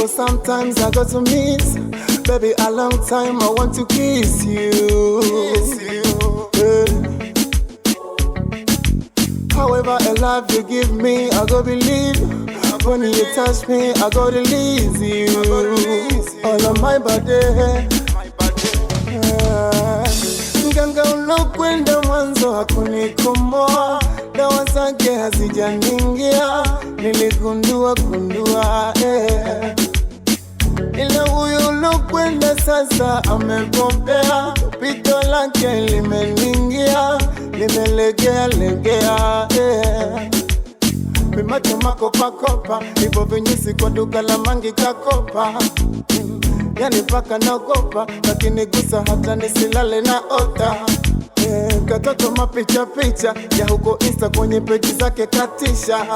but sometimes I got to miss. Baby, a long time I want to kiss you. However, a love you give me, I go believe. When you touch me, I go release you. All on my body. Nganga ulokwenda mwanzo hakunikomoa, dawa zake hazijaningia, niligundua ila huyu ulokwenda sasa amebobea, pito lake limeningia, limelegea Mimacho makopa, hivyo vinyusi kwa duka la mangi kakopa. Yani paka naogopa, lakini gusa hata nisilale na ota. Katoto mapicha ya huko Insta kwenye peji zake katisha.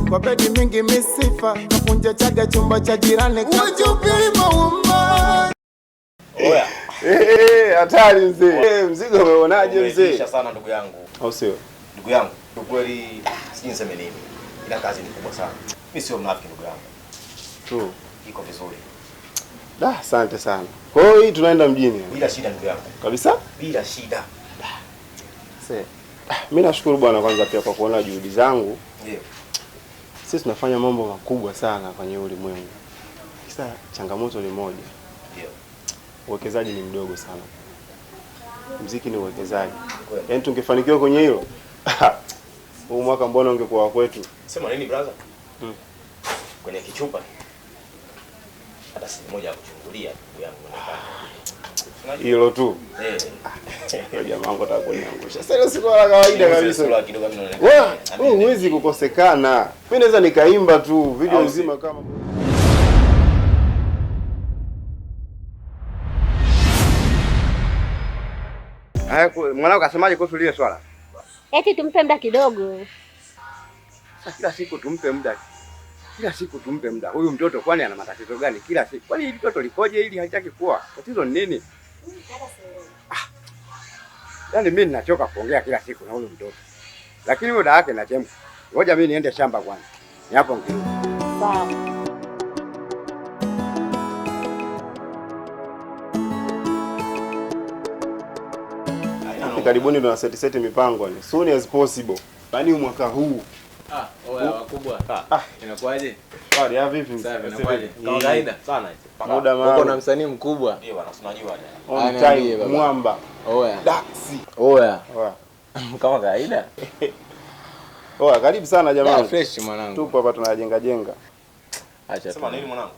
Kwa bedi mingi misifa, kapunja chaga chumba cha jirani. Would you be my woman? Oya. Hatari mzee. Mzigo umeonaje mzee? Umetisha sana ndugu yangu. Au sio? Ndugu yangu, kweli sijui niseme nini. Ila kazi ni kubwa sana. Mimi sio mnafiki ndugu yangu. True. Iko vizuri. Asante sana. Kwa hiyo hii tunaenda mjini. Bila shida ndugu yangu. Kabisa? Bila shida. Mimi nashukuru bwana kwanza pia kwa kuona juhudi zangu. Ndio. Sisi tunafanya mambo makubwa sana kwenye ulimwengu. Kisa changamoto ni moja. Ndio. Uwekezaji ni mdogo sana. Muziki ni uwekezaji. Yaani tungefanikiwa kwenye hilo. Huu mwaka mbona ungekuwa kwetu? Sema nini brother? Kwenye kichupa. Hata siku moja ya kuchungulia ndugu yangu unaonekana. Hilo tu. Jamaa wangu atakuniangusha. Sasa siku la kawaida kabisa. Wewe huwezi kukosekana. Mimi naweza nikaimba tu video nzima kama Mwanangu kasemaje kuhusu lile swala? Eti tumpe muda kidogo. Kila siku tumpe muda. Huyu mtoto kwani ana matatizo gani kila siku? Kwani hili mtoto likoje ili haitaki kuwa? Tatizo ni nini? Yaani mimi ninachoka kuongea kila siku na huyu mtoto. Lakini muda wake nachemka. Ngoja mimi niende shamba kwanza. Ni hapo ngirudi. Sawa. karibuni tuna set mipango ni soon as possible. Yaani mwaka huu. Oya wakubwa. Inakuaje? Bali ya vipi? Safi, inakuaje? Kama kawaida sana hizo. Muda maalum. Uko na msanii mkubwa. Ndio bwana, tunajua. On time mwamba. Oya. Daxi. Oya. Kama kawaida. Oya, karibu sana jamani. Fresh mwanangu. Tupo hapa tunajenga. Acha. Sema nini mwanangu?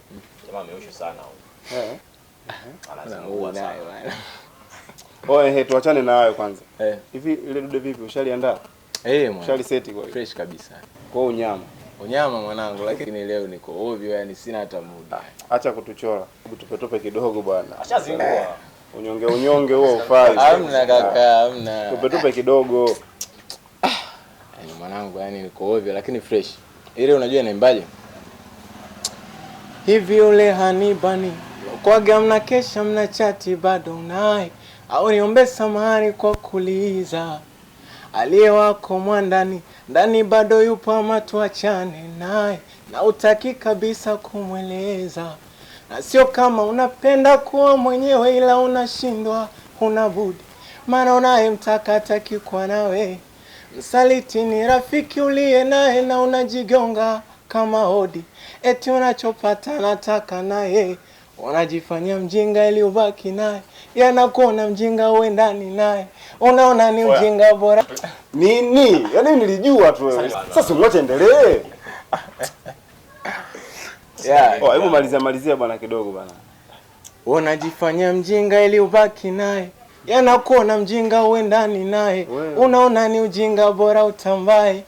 Jamaa ameosha sana huyo. Anazungua sana bwana. Oya, tuachane na hayo kwanza. Hivi ile dude vipi? Ushaliandaa? Mwana. Ushali seti kwa hiyo. Fresh kabisa. Kwa unyama. Unyama mwanangu, lakini leo niko ovyo, yani sina hata muda. Acha kutuchora. Hebu tupe kidogo bwana. Ashazingua. Unyonge huo ufai. Hamna kaka, hamna. Tupe kidogo. Yaani mwanangu, yani niko ovyo lakini fresh. Ile unajua inaimbaje? Hivi ule hanibani. Kwaga mna kesha mna chati bado naye. Au niombe samahani kwa kuliza. Aliye wako mwandani ndani bado yupo ama tuachane naye, na utaki kabisa kumweleza. Na sio kama unapenda kuwa mwenyewe ila unashindwa, huna budi. Maana unayemtaka hataki kuwa nawe. Msaliti ni rafiki uliye naye na unajigonga kama hodi. Eti unachopata nataka naye. Unajifanya mjinga ili ubaki naye. Yanakuona mjinga uwe ndani naye. Unaona ni mjinga bora. Nini? Yaani nilijua tu wewe. Sasa mwache endelee. Hebu malizia bwana kidogo bwana. Unajifanya mjinga ili ubaki naye. Yanakuona mjinga uwe ndani naye. Unaona ni ujinga bora utambaye.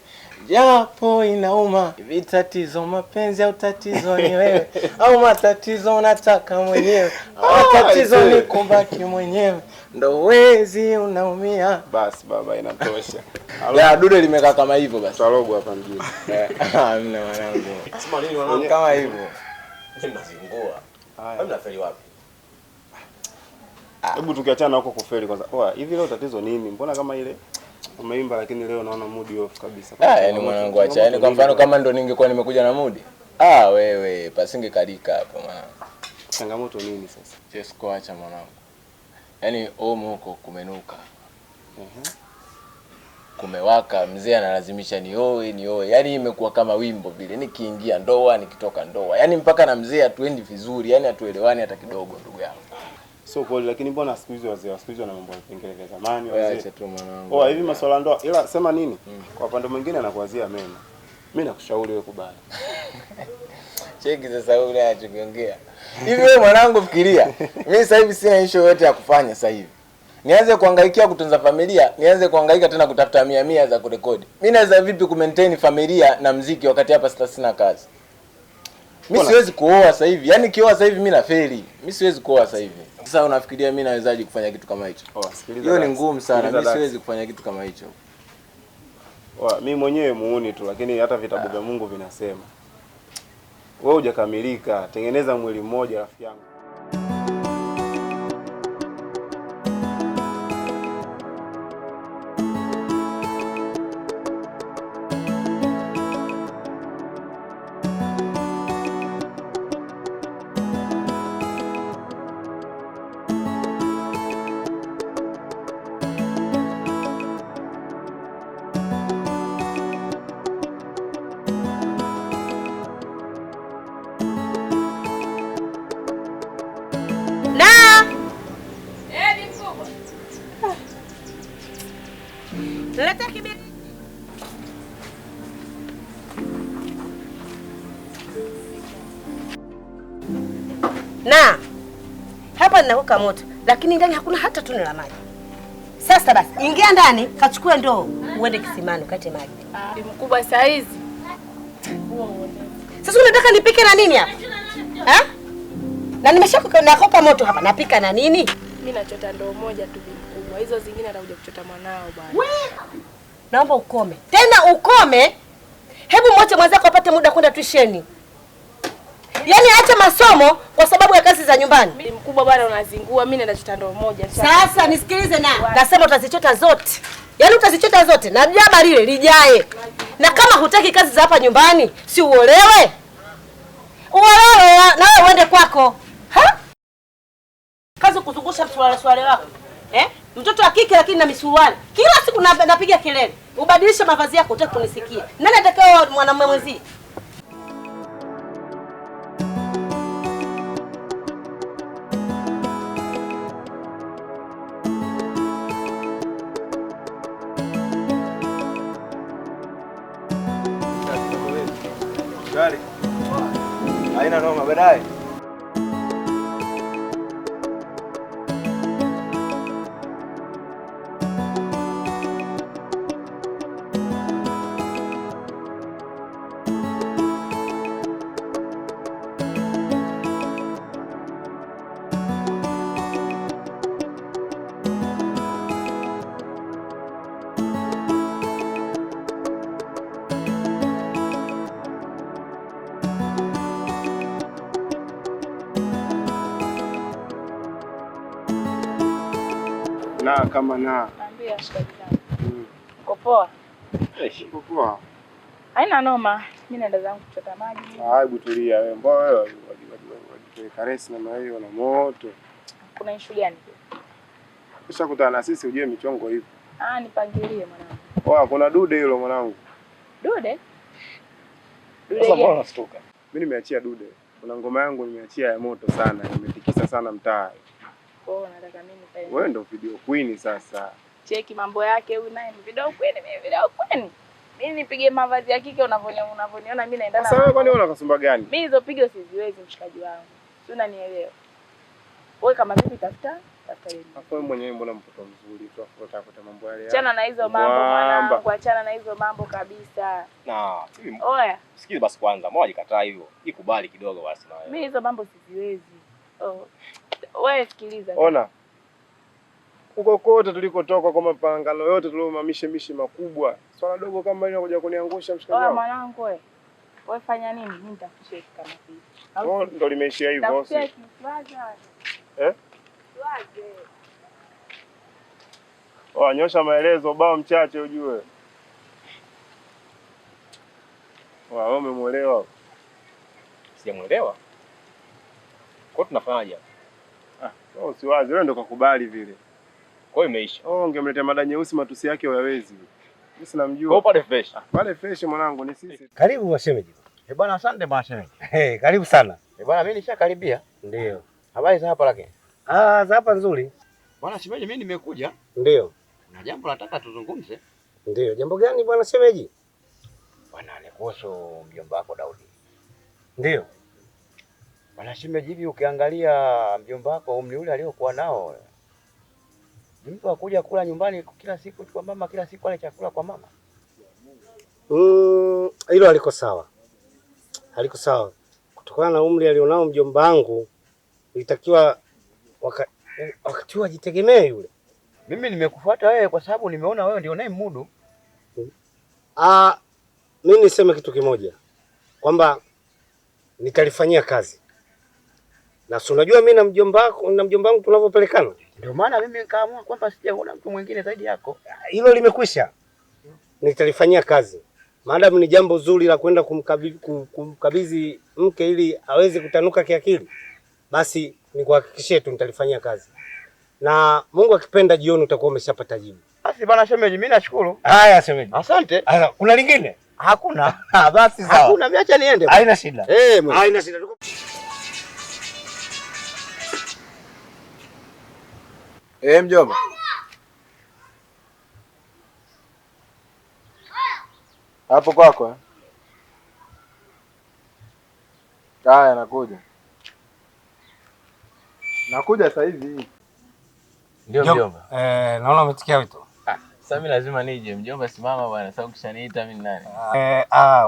Japo inauma. Hivi tatizo mapenzi au tatizo ni wewe? Au matatizo unataka mwenyewe? Au tatizo ni kubaki mwenyewe? Ndo wezi unaumia. Basi baba inatosha. Ya dude limekaa kama hivyo basi. Talogo hapa mjini. Hamna mwanangu. Sema nini mwanangu kama hivyo? Mnazingua. Wewe mnafeli wapi? Hebu tukiachana huko kufeli kwanza. Hivi leo tatizo nini? Mbona kama ile umeimba lakini leo naona mood off kabisa. Yaani mwanangu acha. Yaani kwa mfano kama ndo ningekuwa nimekuja na mood, Wewe pasinge kalika hapo mwanangu. Changamoto nini sasa? Chesko acha mwanangu. Yaani omo huko kumenuka. Kumewaka, mzee analazimisha nioe. Yaani imekuwa kama wimbo vile. Nikiingia ndoa, nikitoka ndoa. Yaani mpaka na mzee hatuendi vizuri, yaani hatuelewani hata kidogo ndugu yangu. So kweli, lakini mbona siku hizi wazee wa siku hizi wana mambo ya vipengele vya zamani wazee? Acha tu mwanangu. Hivi masuala ndoa, ila sema nini? Kwa upande mwingine anakuazia mema. Mimi nakushauri wewe kubali. Cheki sasa wewe unachokiongea. Hivi wewe mwanangu fikiria. Mimi sasa hivi sina issue yote ya kufanya sasa hivi. Nianze kuhangaikia kutunza familia, nianze kuhangaika tena kutafuta 100 za kurekodi. Mimi naweza vipi kumaintain familia na muziki wakati hapa sina kazi? Mimi siwezi kuoa sasa hivi. Yaani kioa sasa hivi mimi nafeli. Mimi siwezi kuoa sasa hivi. Sasa unafikiria mimi nawezaje kufanya kitu kama hicho? Sikiliza. Hiyo ni ngumu sana. Mimi siwezi kufanya kitu kama hicho. Mimi mwenyewe muuni tu, lakini hata vitabu vya Mungu vinasema wewe hujakamilika, tengeneza mwili mmoja rafiki yangu. Na hapa ninaweka moto, lakini ndani hakuna hata tone la maji. Sasa basi, ingia ndani, kachukue ndoo, uende kisimani ukate maji. Mkubwa saa hizi. Sasa unataka nipike na nini hapa? Na nakoka moto hapa, napika na nini? Mimi nachota ndoo moja tu mkubwa. Hizo zingine atakuja kuchota mwanao bwana. Naomba ukome. Tena ukome. Hebu mwache mwenzako apate muda kwenda tuisheni. Yaani acha masomo kwa sababu ya kazi za nyumbani. Mkubwa bwana unazingua, mimi nachota ndoo moja. Sasa nisikilize nasema utazichota zote. Yaani utazichota zote na jaba lile lijae. Na kama hutaki kazi za hapa nyumbani, si uolewe? Uolewe na wewe uende kwako. Kazi kuzungusha swale wako. Mtoto wa kike lakini na misuruali. Kila siku napiga kelele. Ubadilishe mavazi yako utaki kunisikia. Nani atakao mwanamume mwenzi? Haina noma baadaye. Na kama na. Naambia shikaji zangu. Uko poa? Uko poa. Haina noma. Mimi naenda zangu kuchota maji. Hebu tulia wewe. Mbona wewe wajipeleka karesi na hiyo na moto? Kuna issue gani? Ushakutana na sisi ujue michongo hivi. Nipangilie mwanangu. Kuna dude hilo mwanangu. Dude? Sasa mbona unastuka? Mimi nimeachia dude. Kuna ngoma yangu nimeachia ya moto sana, imetikisa sana mtaa. Nataka mimi pale. Wewe ndio video queen sasa. Cheki mambo yake huyu naye ni video queen, mimi video queen. Mimi nipige mavazi ya kike unavyoniona mimi naenda na. Sasa wewe kwani una kasumba gani? Mimi hizo pigo siziwezi mshikaji wangu. Si unanielewa? Wewe kama vipi tafuta yeye. Wewe mwenyewe mbona mtoto mzuri tu afuata mambo yale. Achana na hizo mambo mwanangu, achana na hizo mambo kabisa. Oya. Sikiza basi kwanza, moja kataa hivyo. Ikubali kidogo basi na wewe. Mimi hizo mambo siziwezi. Wewe sikiliza. Ona. Huko kote tulikotoka kwa mapangano yote tuliomamishe makubwa. Swala dogo kama hilo kuja kuniangusha mshikaji wangu. Mwanangu wewe fanya nini? Mimi nitakusheki kama hivi. Ndio limeishia hivyo. Nitakusheki. Nyosha maelezo bao mchache ujue. Wewe umemuelewa? sijamuelewa. Kwa hiyo tunafanyaje? Usiwazi, wewe ndo kakubali vile. Kwa hiyo imeisha. Ungemletea mada nyeusi matusi yake hayawezi. Mimi sinamjua. Kwa pale fresh. Pale fresh mwanangu ni sisi. Karibu washemeji. Bwana asante bwana shemeji. Karibu sana. Bwana mimi nishakaribia. Ndio. Habari za hapa lakini? Za hapa nzuri. Bwana shemeji mimi nimekuja. Ndio. Na jambo nataka tuzungumze. Ndio. Jambo gani bwana shemeji? Bwana ni kuhusu mjomba wako Daudi. Ndio. Bwana shemeji, hivi ukiangalia mjomba wako umri ule aliokuwa nao, ni mtu akuja kula nyumbani kila siku kwa mama, kila siku ale chakula kwa mama. Hilo haliko sawa. Haliko sawa. Kutokana na umri alionao mjomba wangu, ilitakiwa wakati huo ajitegemee yule. Mimi nimekufuata wewe kwa sababu nimeona wewe ndio naye mudu. Mimi niseme kitu kimoja, kwamba nitalifanyia kazi. Na si unajua mimi na mjomba wangu tunavyopelekana. Ndio maana mimi nikaamua kwamba sijaona mtu mwingine zaidi yako. Hilo limekwisha. Nitalifanyia kazi. Maadamu ni jambo zuri la kwenda kumkabidhi mke ili aweze kutanuka kiakili, basi nikuhakikishie tu nitalifanyia kazi. Na Mungu akipenda jioni utakuwa umeshapata jibu. Basi bwana shemeji, mimi nashukuru. Haya shemeji. Asante. Kuna lingine? Hakuna. Basi sawa. Hakuna, niacha niende. Haina shida. Haina shida. Mjomba. Hapo kwako. Haya nakuja. Nakuja sasa hivi. Ndio mjomba. Naona umetikia wito. Sasa mimi lazima nije mjomba, simama bwana. Sasa ukishaniita mimi nani?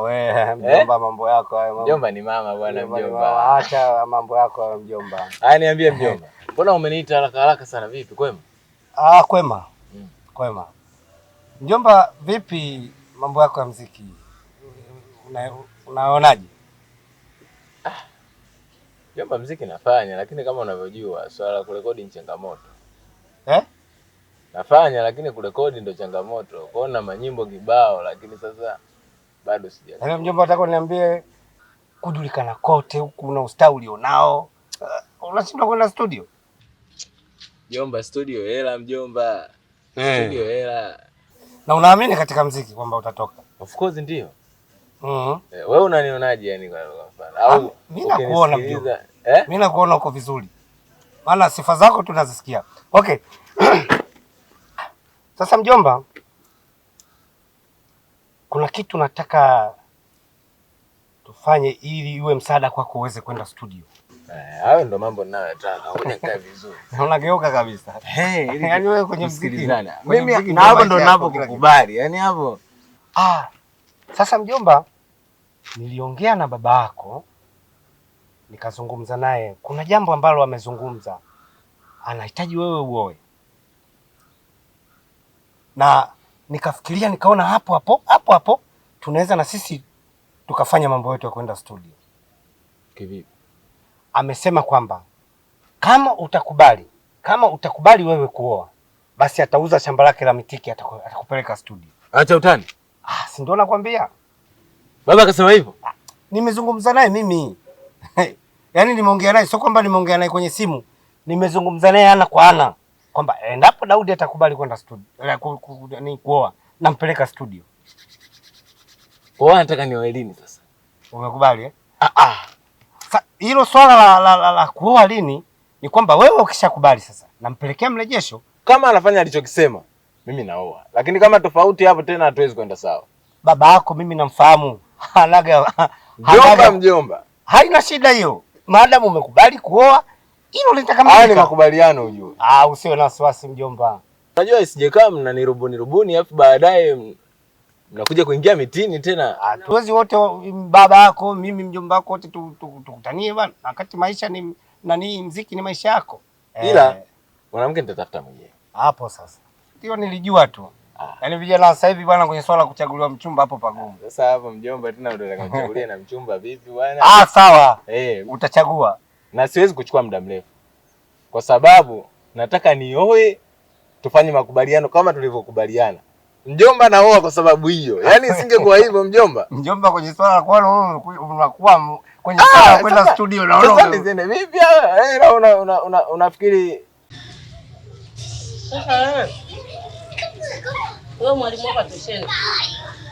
We mjomba, mambo yako hayo. Mjomba ni mama bwana mjomba. Acha mambo yako hayo mjomba. Haya niambie mjomba. Mbona umeniita haraka haraka sana, vipi kwema? Kwema. Kwema. Mjomba, vipi mambo yako ya muziki? Unaonaje? Mjomba, muziki nafanya, lakini kama unavyojua swala la kurekodi ni changamoto. Nafanya lakini kurekodi ndo changamoto. Kwa hiyo na manyimbo kibao, lakini sasa bado sija. Mjomba, nataka niambie kujulikana kote huku na ustawi ulionao. Unashindwa kwenda studio? Mjomba, studio hela mjomba. Studio hela. Na unaamini katika muziki kwamba utatoka? Of course ndio. Wewe unanionaje yani kwa mfano? Au mimi nakuona mjomba. Mimi nakuona uko vizuri. Maana sifa zako tunazisikia. Okay. Sasa mjomba, kuna kitu nataka tufanye ili iwe msaada kwako uweze kwenda studio. Hayo ndo mambo ninayotaka. Unakaa vizuri. Unageuka kabisa. Yaani wewe kwenye muziki. Mimi na hapo ndo ninapokukubali. Yaani hapo. Sasa mjomba, niliongea na baba yako, nikazungumza naye. Kuna jambo ambalo amezungumza. Anahitaji wewe uoe. Na nikafikiria nikaona hapo tunaweza na sisi tukafanya mambo yetu ya kwenda studio. Kivipi? Amesema kwamba kama utakubali wewe kuoa, basi atauza shamba lake la mitiki, atakupeleka studio. Acha utani. Si ndio nakwambia? Baba akasema hivyo? Nimezungumza naye mimi. Yaani nimeongea naye, sio kwamba nimeongea naye kwenye simu. Nimezungumza naye ana kwa ana kwamba endapo Daudi atakubali kwenda studio, kuoa, nampeleka studio. Wewe unataka nioe lini sasa? Umekubali hilo swala la kuoa lini ni kwamba wewe ukishakubali sasa nampelekea mrejesho. Kama anafanya alichokisema, mimi naoa. Lakini kama tofauti hapo tena hatuwezi kwenda sawa. Baba yako mimi namfahamu. Mjomba. Haina shida hiyo. Maadamu umekubali kuoa, hilo litakamilika. Ni makubaliano ujue. Usiwe na wasiwasi mjomba. Unajua isijekaa mnanirubuni alafu baadaye mnakuja kuingia mitini tena. Hatuwezi wote baba yako, mimi mjomba wako wote tukutanie bwana. Wakati maisha ni muziki ni maisha yako. Ila mwanamke nitatafuta mwenyewe. Hapo sasa. Ndio nilijua tu. Yaani vijana sasa hivi bwana kwenye swala kuchaguliwa mchumba hapo pagumu. Sasa hapo mjomba tena unataka kuchagulia na mchumba vipi bwana? Sawa. Utachagua. Na siwezi kuchukua muda mrefu. Kwa sababu nataka nioe, tufanye makubaliano kama tulivyokubaliana. Mjomba naoa kwa sababu hiyo. Yaani isingekuwa hivyo mjomba. Mjomba kwenye swala la kuoa unakuwa kwenye swala kwenda studio na sasa nizende vipi unafikiri Sasa wewe mwalimu hapa tusheni.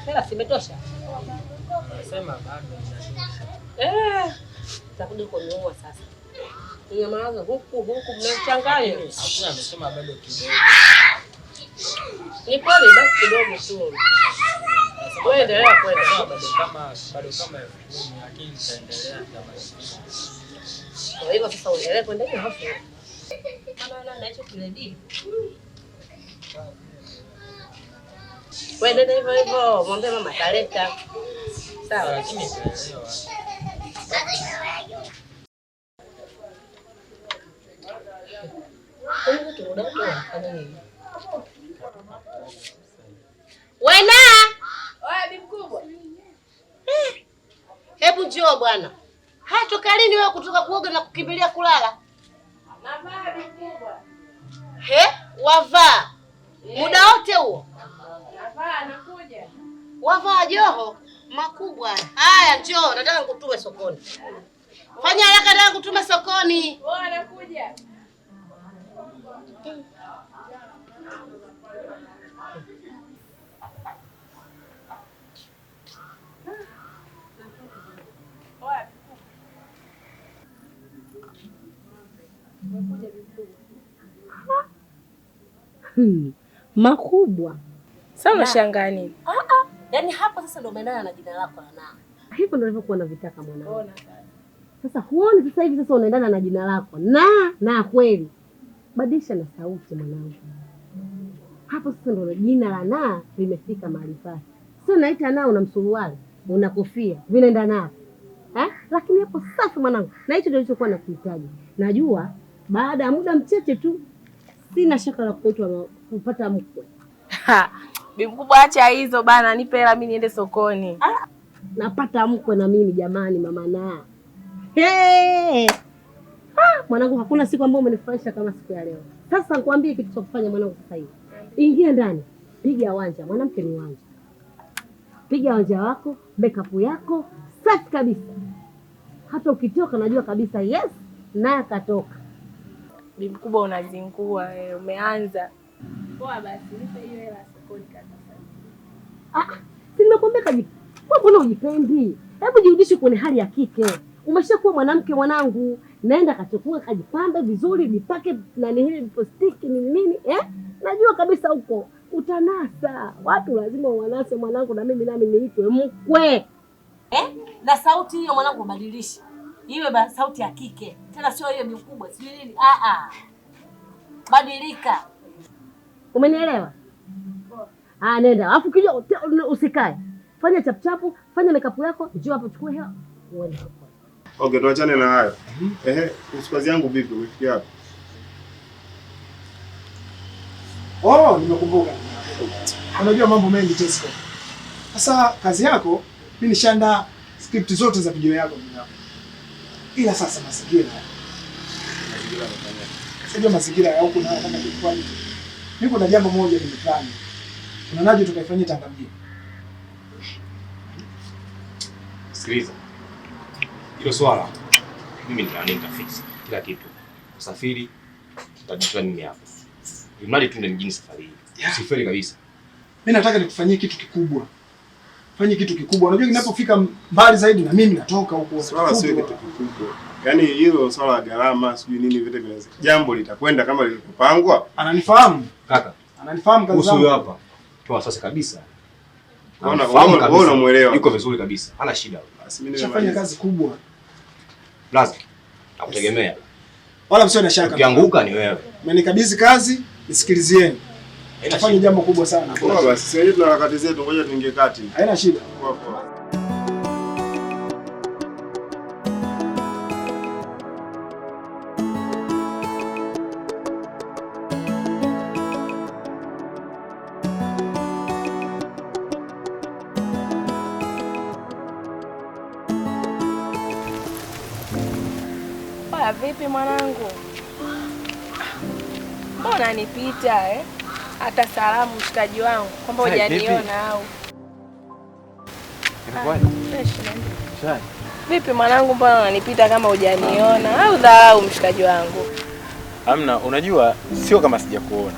Hela simetosha. Nasema bado. Takuja kuniua sasa. Nyamaza huku mnachanganya. Hakuna amesema bado kidogo. Ni kweli basi kidogo tu. Wewe endelea kwenda bado kama 10,000 lakini nitaendelea kama kwa hivyo sasa uendelee kwenda hapo. Maana hicho kiledi. Wewe ndio hivyo mwambie mama taleta. Sawa lakini nitaelewa. Wena! Oya bibi mkubwa. Hebu njoo bwana. Toka lini wewe kutoka kuoga na kukimbilia kulala? Navaa bibi mkubwa. Wavaa. Muda wote huo? Navaa nakuja. Wavaa joho makubwa. Haya njoo, nataka nikutume sokoni. Fanya haraka nataka kutume sokoni. Wewe nakuja. Makubwa. Sasa unashangaa nini? Yaani hapo sasa ndio umeendana na jina lako la nani? Hivyo ndio nilivyokuwa navitaka mwanangu. Sasa huoni sasa hivi sasa unaendana na jina lako. Na kweli. Badilisha na sauti mwanangu. Hapo sasa ndio jina la na limefika mahali pake. Sio naita na una msuruali, una kofia, vinaenda napo. Lakini hapo safi mwanangu. Na hicho ndio nilichokuwa nakuhitaji. Najua baada ya muda mchache tu sina shaka la kupata mkwe. Bibi mkubwa acha hizo bana, nipe hela mimi niende sokoni. Napata mkwe na mimi jamani mama na. Mwanangu hakuna siku ambayo umenifurahisha kama siku ya leo. Sasa nikwambie kitu cha kufanya mwanangu sasa hivi. Ingia ndani, piga wanja, mwanamke ni wanja. Piga wanja wako, makeup yako, safi kabisa. Hata ukitoka najua kabisa yes, naye akatoka. Bibi mkubwa unazingua umeanza. Poa basi, nipe hiyo hela sokoni kaka. Si nimekuambia mbona ujipendi? Hebu jirudishe kwenye hali ya kike. Umeshakuwa mwanamke mwanangu. Naenda kachukua kajipambe vizuri, jipake na nini lipostiki nini Najua kabisa huko utanasa. Watu lazima wanase mwanangu na mimi nami niitwe mkwe. Na sauti hiyo mwanangu ubadilishe. Iwe sauti ya kike. Tena sio hiyo mikubwa, sio nini? Badilika. Umenielewa? Nenda. Alafu kija usikae. Fanya chapchapu, fanya makeup yako, njoo hapo chukua hela. Uende hapo. Okay, tuachane na hayo. Kazi yangu vipi? Umefikia wapi? Nimekumbuka. Unajua mambo mengi Tesco. Sasa kazi yako mimi nishaandaa script zote za video yako mimi. Ila sasa mazingira sijui mazingira ya huko na kama kilikuwa hivi. Niko na jambo moja nimeplan. Unaonaje tukaifanyia Tanga mjini? Sikiliza. Hilo swala mimi nitafix kila kitu. Usafiri tutajua nini hapo. Imradi tuende mjini safari hii. Usifeli kabisa. Mimi nataka nikufanyie kitu kikubwa. Fanye kitu kikubwa. Unajua ninapofika mbali zaidi na mimi natoka huko. Swala sio kitu kikubwa. Yaani hilo swala la gharama sijui nini vile vinaweza. Jambo litakwenda kama lilivyopangwa. Ananifahamu. Kaka. Ananifahamu kazi zangu. Huyu hapa. Toa sasa kabisa. Wewe unamuelewa. Yuko vizuri kabisa. Hana shida. Basi mimi nafanya kazi kubwa. Lazima. Nakutegemea. Wala msio na shaka. Ukianguka ni wewe. Mmenikabidhi kazi, nisikilizieni. Nitafanya jambo kubwa sana. Poa basi, sasa tuna harakati zetu, ngoja tuingie kati. Haina shida. Poa poa. Vipi mwanangu? Mbona nipita Hata salamu mshikaji wangu kwamba hujaniona au. Vipi mwanangu, mbona unanipita kama hujaniona au dharau mshikaji wangu? Hamna, unajua sio kama sijakuona.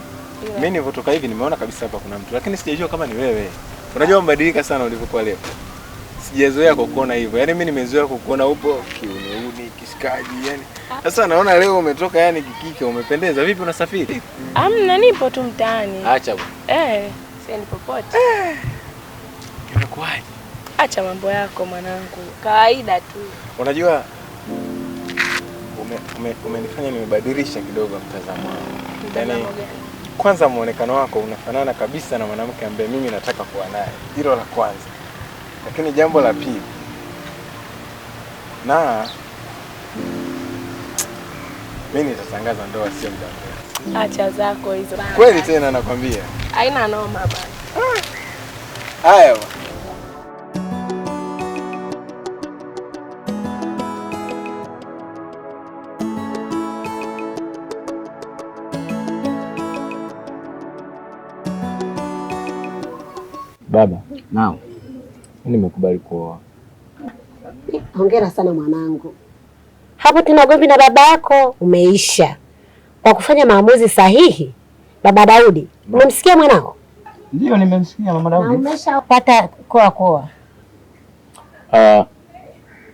Mimi nilipotoka hivi nimeona kabisa hapa kuna mtu, lakini sijajua kama ni wewe. Unajua mbadilika sana ulivyokuwa leo. Sijazoea kukuona hivyo. Yaani mimi nimezoea kukuona upo kiuneuni, kishikaji yani. Sasa naona leo umetoka yani kikike, umependeza. Vipi unasafiri? Hamna, nipo tu mtaani. Acha bwana. Siendi popote. Imekuwaje? Acha mambo yako mwanangu. Kawaida tu. Unajua umenifanya nimebadilisha kidogo mtazamo wangu. Yaani kwanza muonekano wako unafanana kabisa na mwanamke ambaye mimi nataka kuwa naye. Hilo la kwanza. Lakini jambo la pili, na mimi nitatangaza ndoa sio muda mrefu. Acha zako hizo. Kweli tena nakwambia. Haina noma bana. Haya. Baba. Naam. Mimi nimekubali kuoa. Hongera sana mwanangu. Hapo tuna ugomvi na baba yako umeisha. Kwa kufanya maamuzi sahihi. Baba Daudi, umemsikia mwanao? Ndio nimemsikia mama Daudi. Na umeshapata koa.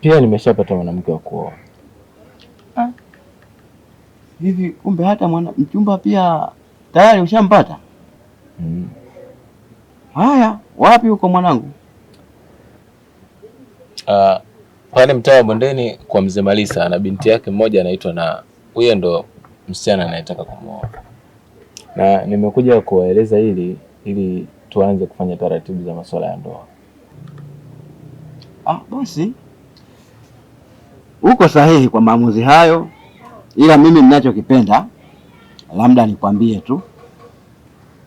Pia nimeshapata mwanamke wa kuoa. Hivi kumbe hata mchumba pia tayari ushampata? Haya, wapi uko mwanangu? Pale mtaa wa Bondeni kwa mzee Malisa na binti yake mmoja anaitwa, na huyo ndo msichana anayetaka kumuoa. Na nimekuja kuwaeleza ili tuanze kufanya taratibu za masuala ya ndoa. Basi uko sahihi kwa maamuzi hayo, ila mimi ninachokipenda labda nikwambie tu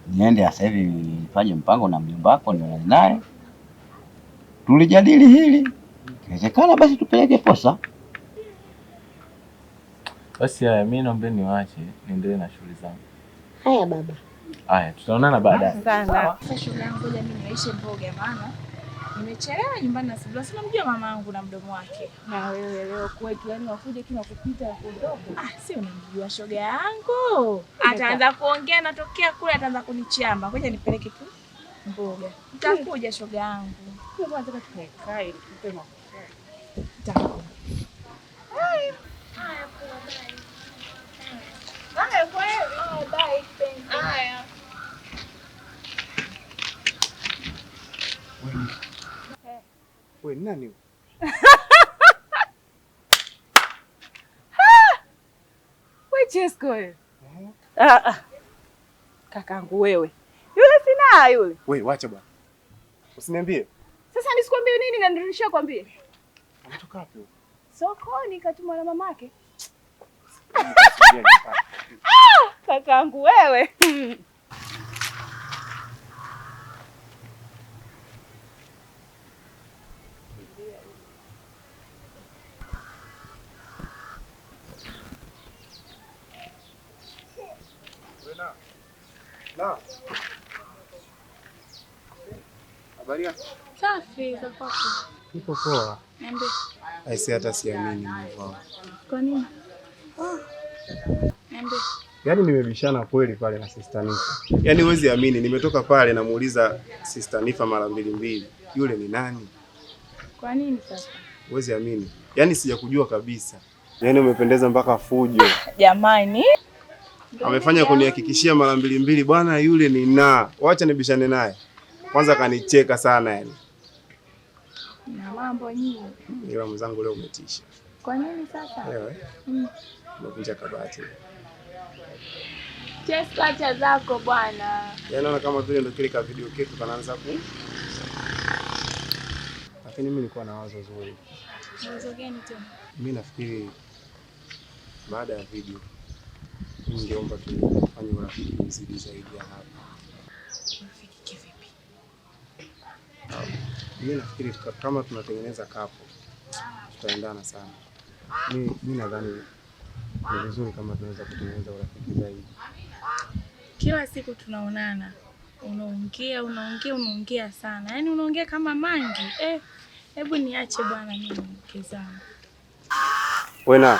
niende sasa hivi nifanye mpango na mjomba wako nionane naye. Tulijadili hili. Inawezekana basi tupeleke posa. Basi haya, mimi naomba niwaache niendelee na shughuli zangu. Haya baba. Haya, tutaonana baadaye. Sasa shughuli yangu ngoja mimi niishe mboga maana nimechelewa nyumbani na sibla. Sina mjua mamangu na mdomo wake. Na wewe leo kwetu yani wakuje kina kupita kuondoka. Si unamjua shoga yangu. Ataanza kuongea natokea kule ataanza kunichamba. Ngoja nipeleke tu mboga. Nitakuja shoga yangu. Sio nataka tukae ili tupe mambo. Nitakuja. Haya kwa bye. Haya kwa hiyo. Bye. Thank you. Haya. Wewe nani? Wewe Chesko wewe. Kakangu wewe. Yule sina yule. Wewe wacha bwana. Usiniambie. Sasa nisikwambie nini na nirudishie kwambie? Anatoka wapi? Sokoni katumwa na mamake. Kakangu wewe. Na. Habari yako? Safi za kwako. Niko poa. Niambie. Aisi hata siamini mvua. Kwa nini? Niambie. Yaani nimebishana kweli pale na Sister Nifa. Yaani huwezi amini, nimetoka pale namuuliza Sister Nifa mara mbili. Yule ni nani? Kwa nini sasa? Huwezi amini. Yaani sijakujua kabisa. Yaani umependeza mpaka fujo. Jamani. Amefanya kunihakikishia mara mbili bwana yule ni na. Wacha nibishane naye. Kwanza kanicheka sana yani. Na mambo nyingi. Ila mzangu leo umetisha. Kwa nini sasa? Wewe? Umevunja kabati. Chesko acha zako bwana. Yaani kama vile ndio kile ka video ketu kanaanza lakini mimi nilikuwa na wazo zuri. Wazo gani tena? Mimi nafikiri baada ya video ningeomba tufanye urafiki mzidi zaidi ya hapa. Urafiki kivipi? Mimi nafikiri kama tunatengeneza kapo tutaendana sana. Mimi nadhani ni vizuri kama tunaweza kutengeneza urafiki zaidi. Kila siku tunaonana. Unaongea sana. Yaani unaongea kama mangi. Hebu niache bwana mimi mke zangu. Wena.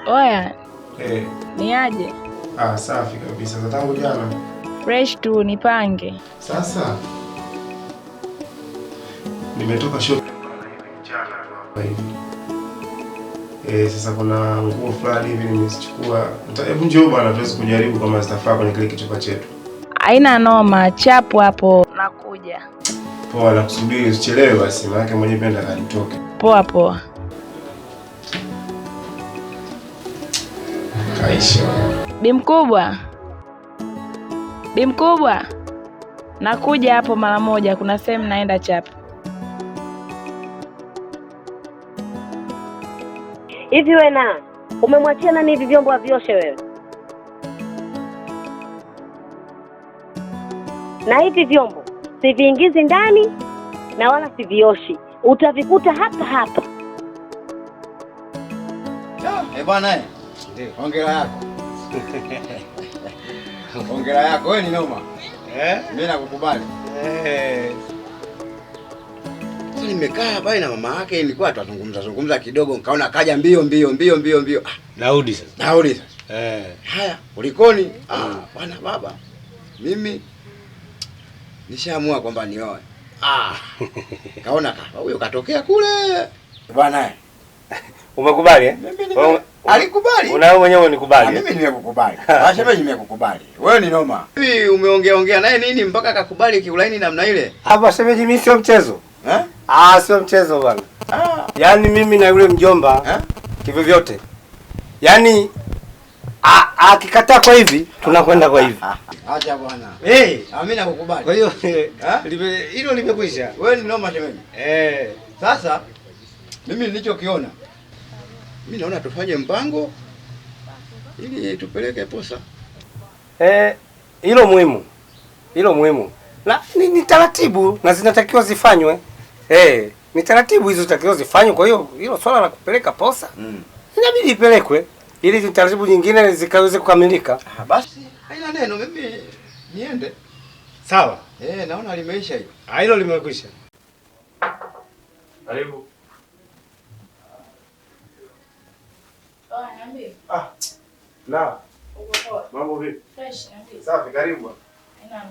Oya. Ni aje? Safi kabisa. Za tangu jana. Fresh tu nipange. Sasa nimetoka shopping jana tu hapa hivi. Sasa kuna nguo fulani hivi nimezichukua. Hebu njoo bwana tuweze kujaribu kama zitafaa kwenye kile kichupa chetu. Haina noma, chapu hapo nakuja. Poa, nakusubiri usichelewe basi, maana mwenyewe penda kanitoke. Poa poa. Kaisha. Bi mkubwa. Nakuja hapo mara moja, kuna sehemu naenda chapu. Hivi Wena, umemwachia nani hivi vyombo avioshe wewe? Na hivi vyombo siviingizi ndani na wala sivioshi. Utavikuta hapa hapa. Bwana hongera yako. Hongera yako, wewe ni noma. Mimi nakukubali. Sasa nimekaa pale na mama yake, nilikuwa tunazungumza kidogo, nikaona kaja mbio. Daudi sasa. Haya, kulikoni? Bwana baba. Mimi nishaamua kwamba nioe. Kaona kama huyo katokea kule. Bwana Umekubali alikubali. Una wewe mwenyewe unikubali. Mimi nimekukubali. Shemeji nimekukubali. Wewe ni noma. Hivi umeongea naye nini mpaka akakubali kiulaini namna ile? Hapa shemeji mimi sio mchezo. Sio mchezo bwana. Yaani mimi na yule mjomba kivyo vyote. Yaani akikataa kwa hivi tunakwenda kwa hivi. Acha bwana. Mimi nakukubali. Kwa hiyo hilo limekwisha. Wewe ni noma shemeji. Sasa mimi nilichokiona, mimi naona tufanye mpango ili tupeleke posa. Hilo muhimu. Na ni taratibu na zinatakiwa zifanywe. Ni taratibu hizo zinatakiwa zifanywe, kwa hiyo hilo swala la kupeleka posa inabidi ipelekwe ili taratibu nyingine zikaweze kukamilika. Basi haina neno, mimi niende. Sawa. Naona limeisha hilo. Hilo limekwisha. Karibu. Na. Mambo vipi? Fresh niambie. Safi, karibu. Haina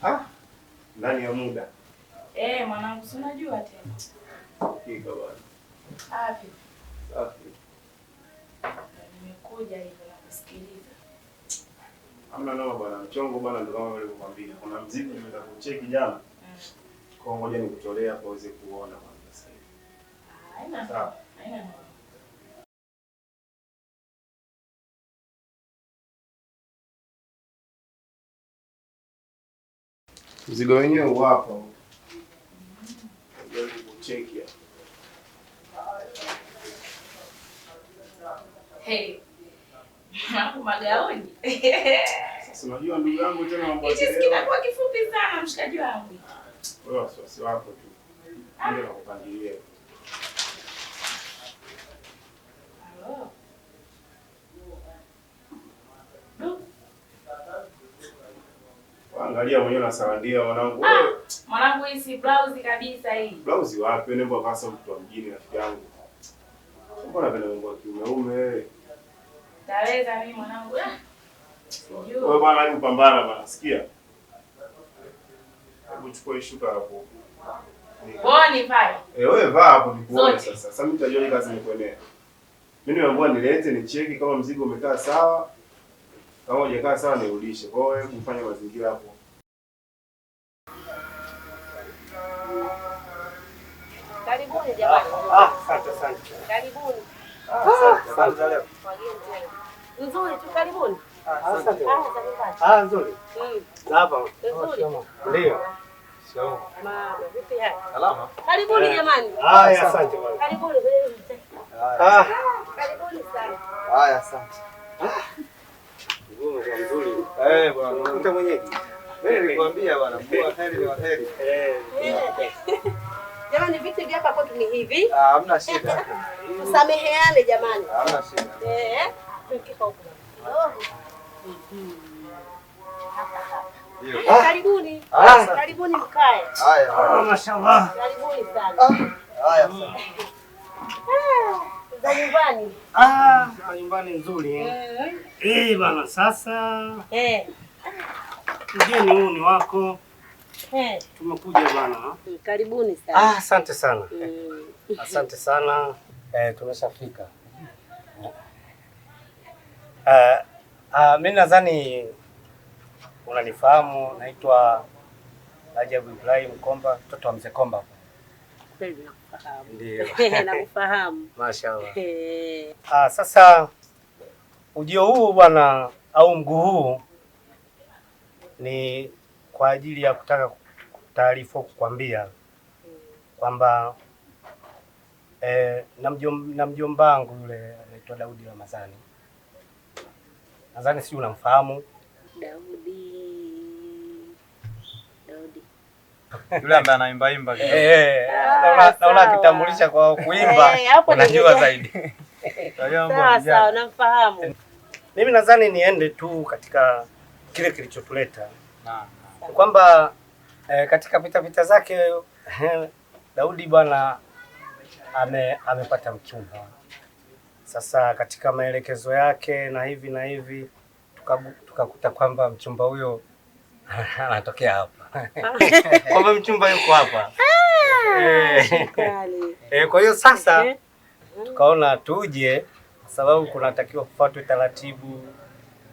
noma. Ndani ya muda. Mwanangu, si unajua tena. Hakika bwana. Vipi? Safi. Nimekuja hivi na kusikiliza. Hamna noma bwana, mchongo bwana ndio kama vile nilikwambia. Kuna mzigo nimeenda kucheki jana. Kwa ngoja nikutolea hapo uweze kuona kwanza sasa hivi. Haina. Sawa. Haina noma. Mzigo wenyewe uwapo. Ngoja nikucheki hapa. Hapo magaoni. Sasa unajua ndugu yangu tena mambo Hichi kitakuwa kifupi sana mshikaji wangu. Wewe wasiwasi wako tu. Ndio nakupangilia. Halo. Angalia mwenyewe na sawandia mwanangu. Mwanangu hii si blouse kabisa hii. Blouse wapi? Nembo kasa mtu wa mjini rafiki yangu. Mbona vile mambo ya kiume wewe? Taweza mimi mwanangu. Wewe bwana ni mpambana bwana, sikia. Hebu chukua shuka hapo. Au nivae? Wewe vaa hapo nikuone Zote. sasa. Sasa mimi nitajua hii kazi nikuenea. Mimi nimeambiwa nilete nicheki kama mzigo umekaa sawa. Kama hujakaa sawa nirudishe. Kwa hiyo wewe kufanya mazingira hapo. Karibuni jamani. Asante. Karibuni. Asante leo. Nzuri tu, karibuni. Asante. Nzuri. Mm. Hapa. Nzuri. Ndio. Sio. Mama, vipi hali? Salama. Karibuni jamani. Haya, asante bwana. Karibuni. Karibuni sana. Haya, asante. Mzuri. Bwana, unakuta mwenyeji. Wewe nilikwambia bwana, mvua heri ni waheri. Jamani, viti vya hapa kwetu ni hivi. Hamna shida. Tusameheane jamani. Hamna shida. Tukika huko. Karibuni. Karibuni mkae. Haya. Mashallah. Karibuni sana. Haya. Za nyumbani. Nyumbani nzuri. Bwana sasa. Mgeni huu ni wako. Tumekuja bwana. Karibuni sana. Asante sana. Asante sana. Tumeshafika. Mimi nadhani unanifahamu, naitwa Rajabu Ibrahim Komba, mtoto wa Mzee Komba. Kweli nakufahamu. Ndio. Nakufahamu. Mashaallah. Sasa ujio huu bwana au mguu huu ni kwa ajili ya kutaka taarifa kukwambia kwamba na mjomba wangu yule anaitwa Daudi Ramadhani. Nadhani si unamfahamu. Daudi. Yule ambaye anaimba naona akitambulisha kwa kuimba. Unajua zaidi. Sawa, namfahamu. Mimi nadhani niende tu katika kile kilichotuleta. Kwamba katika vita zake Daudi bwana amepata mchumba. Sasa katika maelekezo yake na hivi tukakuta kwamba mchumba huyo anatokea hapa. Kwamba mchumba yuko hapa. Kwa hiyo sasa tukaona tuje, kwa sababu kunatakiwa kufuatwe taratibu,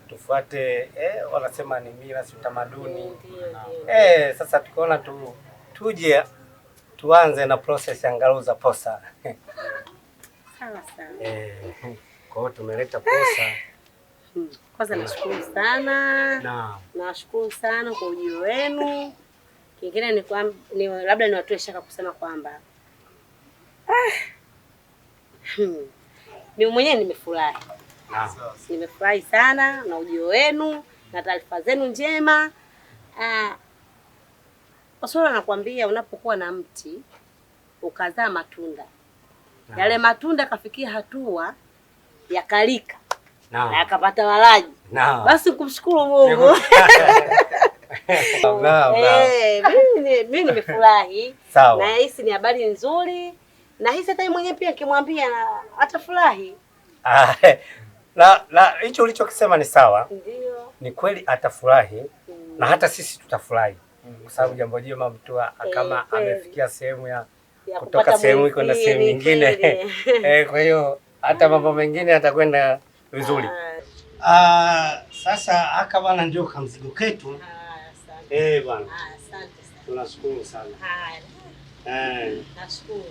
tufuate wanasema ni mila, si utamaduni. Sasa tukaona tuje tuanze na process angalau za posa. Sawa. Kwa hiyo tumeleta posa. Kwanza nashukuru sana. Nashukuru sana kwa ujio wenu. Kingine ni labda niwatoe shaka kusema kwamba mimi mwenyewe nimefurahi. Nimefurahi sana na ujio wenu na taarifa zenu njema. Waswahili wanakuambia unapokuwa na mti ukazaa matunda. Yale matunda kafikia hatua yakalika. Na akapata walaji. Basi kumshukuru Mungu. Mimi nimefurahi. Na hisi ni habari nzuri. Na hisi hata mwenyewe pia kimwambia atafurahi. Na hicho ulichokisema ni sawa. Ndio. Ni kweli atafurahi. Na hata sisi tutafurahi. Kwa sababu jambo jema mtu kama amefikia sehemu ya kutoka sehemu kwenda sehemu nyingine. Kwa hiyo hata mambo mengine yatakwenda vizuri. Sasa aka bwana ndio kamzigo ketu. Bwana. Asante sana. Tunashukuru sana. Nashukuru.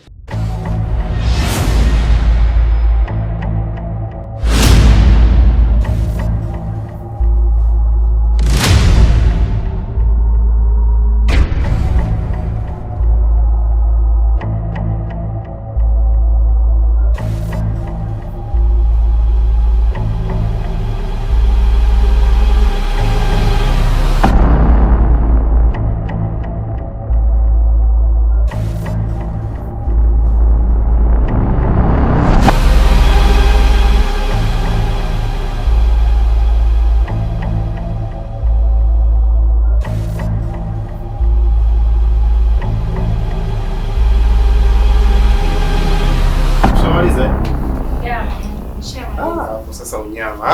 Sasa unyama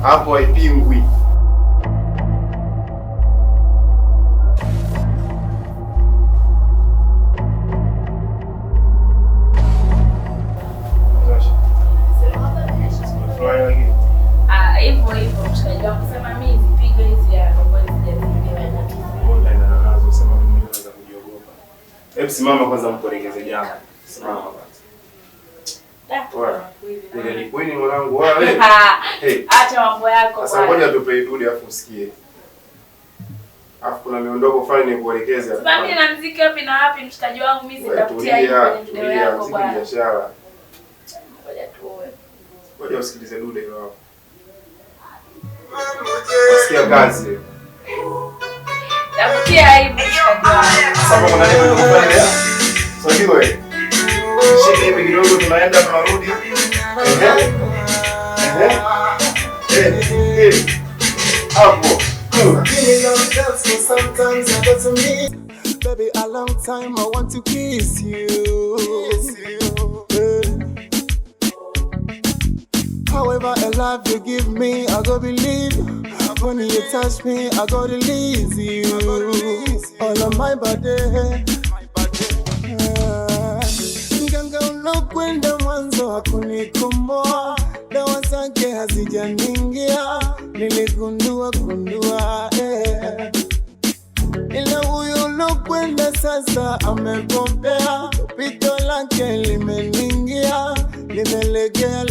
hapo haipingwi. Hebu simama kwanza mkuelekeze jambo. Simama kwanza. Ile ni kweli mwanangu wewe. Acha mambo yako. Sasa ngoja tupe idudi afu usikie. Afu kuna miondoko fulani nikuelekeze hapo. Sasa mimi na muziki wapi na wapi mshikaji wangu mimi sitakutia hivi kwenye video yako bwana. Biashara. Ngoja tuwe. Ngoja usikilize dude hilo hapo. Usikia kazi. Takutia hivi mshikaji wangu. Sasa kuna nini unafanya? Sasa wewe. Shika hivi kidogo tunaenda tunarudi. Hapo. Sometimes I got to meet, baby, a long time I want to kiss you. However, a love you give me, I go believe. When you touch me, I go release you. All of my body. Nganga unakwenda mwanzo hakunikomoa, dawa zake hazijaningia, niligundua ila huyu unakwenda sasa amepopea, pito lake limeningia, limelegea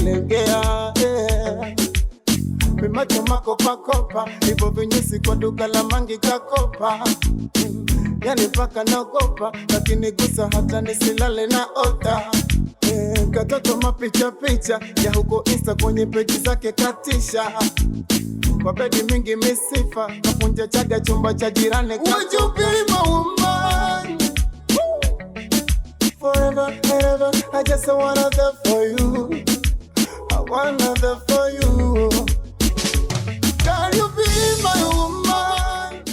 Mimacho makopa, hivyo vinyusi kwa duka la mangi kakopa. Yani paka naogopa, lakini gusa hata nisilale na ota. Katoto mapicha ya huko Insta kwenye peji zake katisha. Kwa bedi mingi misifa, kapunja chaga chumba cha jirani. Would you be my woman? Forever and ever, I just want another for you. I want another for you. Can you be my woman?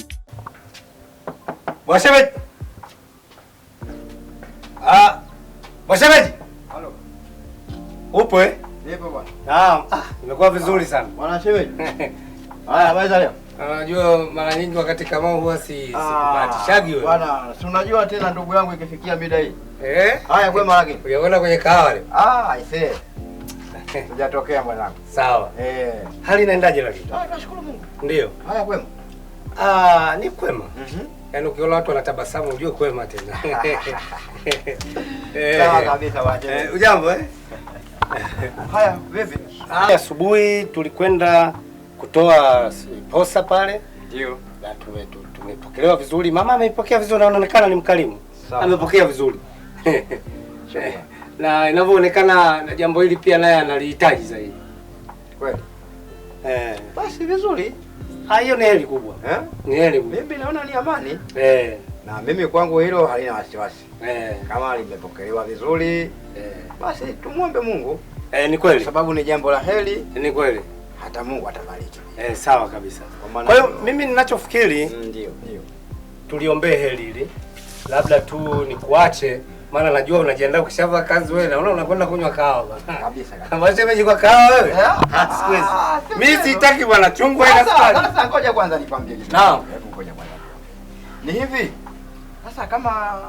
Washemeji. Washemeji. Halo. Upo eh? Nipo bwana. Naam. Nimekuwa vizuri sana. Bwana shemeji. Haya, habari za leo? Unajua mara nyingi wakati kama huwa sikubahatishagi wewe. Bwana, si unajua tena ndugu yangu ikifikia mida hii. Haya kwema lakini. Unaona kwenye kahawa leo? Aisee. Hujatokea mwanangu. Sawa. Hali inaendaje lakini? Nashukuru Mungu. Ndio. Haya kwema. Ni kwema. Yaani ukiona watu wanatabasamu ujue kwema tena. Sawa kabisa waje. Ujambo eh? Haya, vipi? Asubuhi tulikwenda kutoa posa pale. Ndio. Na tumepokelewa vizuri. Mama ameipokea vizuri, anaonekana ni mkarimu. Amepokea vizuri. Na inavyoonekana na jambo hili pia naye analihitaji zaidi. Kweli. Basi vizuri. Hiyo ni heri kubwa. Ni heri kubwa. Mimi naona ni amani. Na mimi kwangu hilo halina wasiwasi. Kama limepokelewa vizuri, basi tumuombe Mungu. Ni kweli. Kwa sababu ni jambo la heri. Ni kweli. Hata Mungu atabariki. Sawa kabisa. Kwa hiyo mimi ninachofikiri ndio. Tuliombee heri hili. Labda tu nikuache, maana najua unajiandaa ukishava kazi wewe, naona unakwenda kunywa kahawa. Kabisa. Kama shemeji kwa kahawa wewe? Siwezi. Mimi sitaki bwana chungwa ina sukari. Sasa ngoja kwanza nikwambie kitu. Naam. Hebu ngoja kwanza. Ni hivi. Sasa kama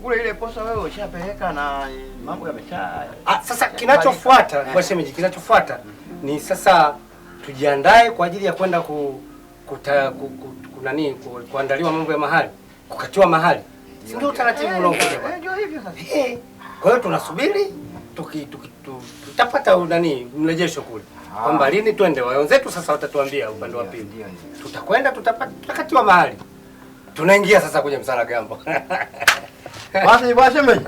ule ile posa wewe ushapeleka na mambo yamesha. Sasa kinachofuata kwa shemeji, kinachofuata ni sasa tujiandae kwa ajili ya kwenda kuandaliwa mambo ya mahali, kukatiwa mahali. Ndio utaratibu unaokuja. Ndio hivyo sasa. Kwa hiyo tunasubiri tutapata mrejesho kule. Kwamba lini twende, wenzetu sasa watatuambia upande wa pili. Tutakwenda tutakatiwa mahali. Tunaingia sasa kwenye Msaragambo. Basi basi shemeji.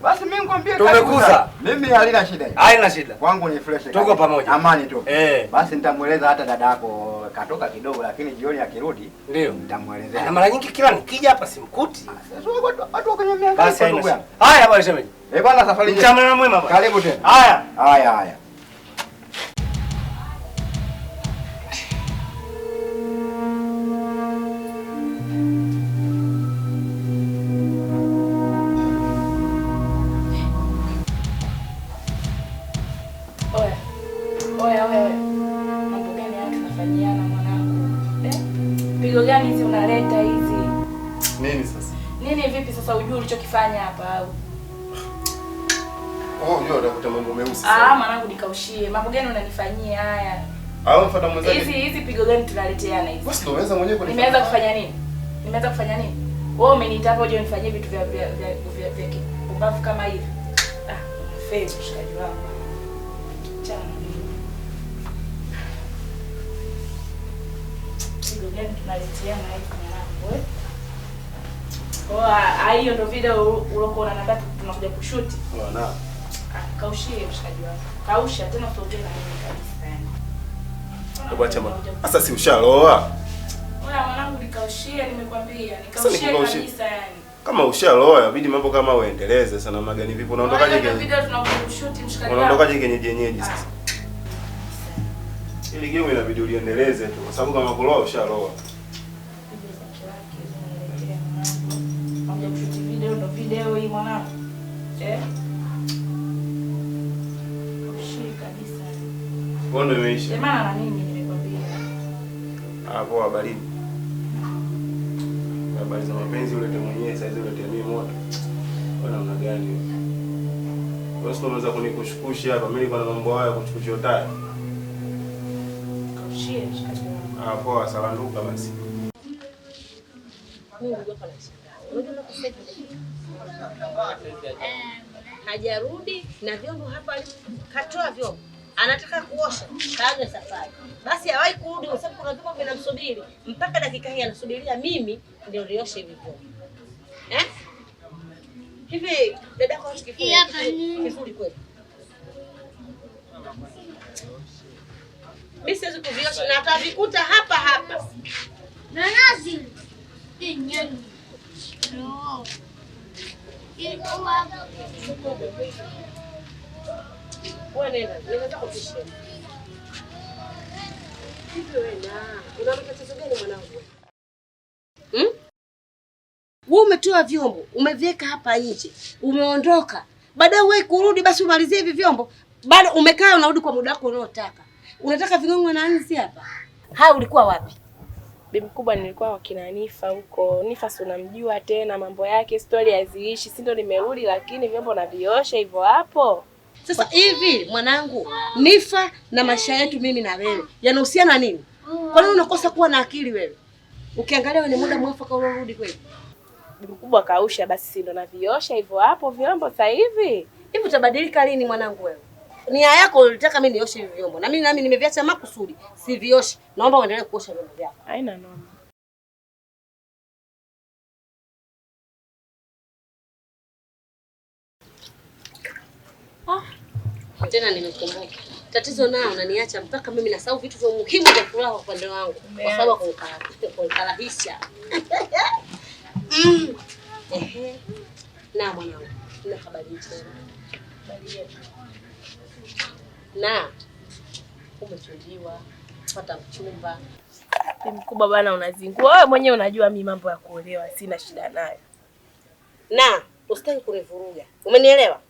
Basi mimi nikwambie tumekuza. Mimi halina shida. Haina shida. Kwangu ni fresh. Tuko pamoja. Amani tu. Basi nitamueleza hata dada yako katoka kidogo, lakini jioni akirudi ndio nitamuelezea. Na mara nyingi kila nikija hapa simkuti. Sasa watu kwenye mianga. Basi haya bwana shemeji. Bwana safari njema. Mchana mwema bwana. Karibu tena. Haya. Oya. Mambo gani haya tunafanyiana mwanangu? Pigo gani hizi unaleta hizi? Nini sasa? Nini vipi sasa ujue ulichokifanya hapa au? Unajua utakuta mambo meusi. Mwanangu nikaushie. Mambo gani unanifanyia haya? Mfuata mwenzangu. Hizi pigo gani tunaleteana hizi? Basi ndio uweza mwenyewe kunifanya. Nimeanza kufanya nini? Wewe umeniita hapo uje nifanyie vitu vya kipumbavu kama hivi. Fezi mshikaji wangu. Chana mimi. Ndio gani tunaleteana hivi mwanangu? Hiyo ndio video ulokuwa unanambia tunakuja kushuti. Na. Kaushie mshikaji wangu. Kausha tena tuongee na mimi kabisa yani. Acha sasa si ushaloa? Wewe mwanangu nikaushie nimekwambia. Nikaushie kabisa yani. Kama ushaloa inabidi mambo kama uendeleze sana magani vipi unaondokaje kwenye video tunakuja kushuti mshikaji wangu. Unaondokaje kwenye jenyeji sasa? Ili game inabidi uliendeleze tu kwa sababu kama kuloa ushaloa. Video hii mwanangu. Ushii kabisa. Bondo imeisha. Jamani na mimi nimekwambia. Poa baridi. Habari za mapenzi ulete mwenyewe saizi ulete mimi moto. Bwana una gani? Wewe sio unaweza kunikushkusha hapa mimi niko na mambo haya kuchukuchia taya. Kaushie mshikaji wangu. Poa salanduka basi. Hajarudi na vyombo hapa katoa vyombo. Anataka kuosha, kaanza safari. Basi hawahi kurudi kwa sababu kuna vyombo vinamsubiri. Mpaka dakika hii anasubiria mimi ndio nioshe hivi vyombo. Hivi dada kwa kifuri kweli. Mimi siwezi kuviosha na atavikuta hapa hapa. Nanazi. Nyani. No. Wewe nenda, ninaweza kupisha. Hivi wewe una matatizo gani mwanangu? Wewe umetoa vyombo, umeviweka hapa nje, umeondoka. Baadaye wewe kurudi basi umalizie hivi vyombo. Bado umekaa unarudi kwa muda wako unaotaka. Unataka ving'ongwe na nzi hapa? Hai ulikuwa wapi? Bibi mkubwa nilikuwa wakina Nifa huko. Nifa si unamjua tena mambo yake, story haziishi. Si ndo nimerudi lakini vyombo naviosha hivyo hapo. Sasa hivi mwanangu, Nifa na maisha yetu mimi na wewe yanahusiana nini? Kwa nini unakosa kuwa na akili wewe? Ukiangalia wewe ni muda mwafaka urudi kweli. Bibi mkubwa kausha basi si ndo naviosha hivyo hapo vyombo sasa hivi. Hivi utabadilika lini mwanangu wewe? Nia yako ulitaka mimi nioshe hivi vyombo. Na mimi nimeviacha makusudi. Si vioshi. Naomba uendelee kuosha vyombo vyako. Haina noma. Tena nimekumbuka. Tatizo nao unaniacha mpaka mimi nasahau vitu vya muhimu vya furaha kwa upande wangu. Kwa sababu kunikarahisha. Na mwanangu, nina habari njema. Na umechuliwa, pata mchumba. Bibi mkubwa bwana unazingua. Wewe mwenyewe unajua mimi mambo ya kuolewa sina shida nayo. Na usitaki kunivuruga. Umenielewa?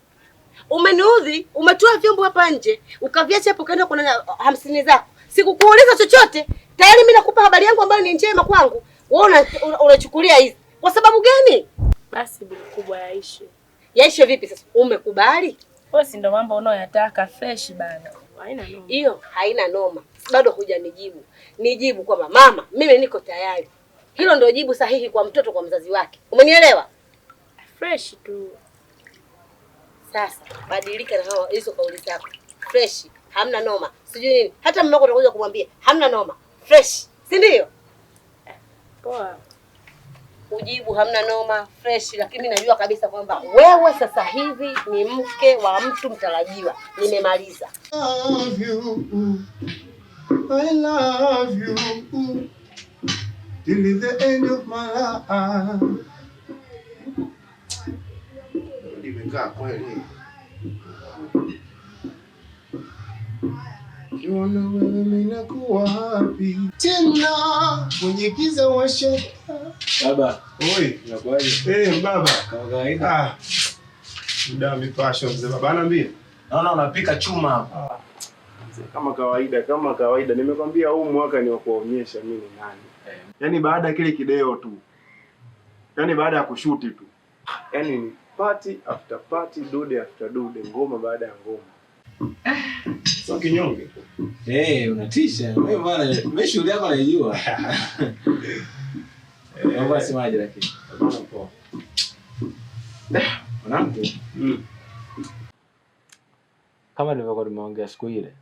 Umeniudhi, umetoa vyombo hapa nje, ukaviacha hapo kaenda kuna 50 zako. Sikukuuliza chochote. Tayari mimi nakupa habari yangu ambayo ni njema kwangu. Wewe unachukulia hizi. Kwa sababu gani? Basi bibi mkubwa yaishe. Yaishe vipi sasa? Umekubali? Wewe si ndo mambo unayoyataka fresh bana. Haina noma. Hiyo haina noma. Bado hujanijibu. Nijibu kwamba mama, mimi niko tayari. Hilo ndio jibu sahihi kwa mtoto kwa mzazi wake. Umenielewa? Fresh tu. Sasa badilika na hizo kauli zako. Fresh, hamna noma. Sijui nini. Hata mama wako atakuja kumwambia, hamna noma. Fresh, si ndio? Poa. Ujibu hamna noma, fresh, lakini najua kabisa kwamba wewe sasa hivi ni mke wa mtu mtarajiwa. Nimemaliza. I love you till the end of my life. Nimekaa kweli. Kiona wewe mimi nakuwa happy. Tena kwenye giza washa. Baba, oi, inakuaje? Baba. Kama kawaida. Muda mipasho mzee baba anaambia. Naona unapika chuma hapa. Kama kawaida. Nimekwambia huu mwaka ni wa kuonyesha mimi ni nani. Yaani baada ya kile kideo tu. Yaani baada ya kushuti tu. Yaani party after party, dude after dude, ngoma baada ya ngoma. Sio kinyonge. Unatisha. Wewe bwana, mimi shughuli yako naijua. Basi maji lakini. Naona poa. Mwanangu. Kama nilivyokuwa nimeongea siku ile.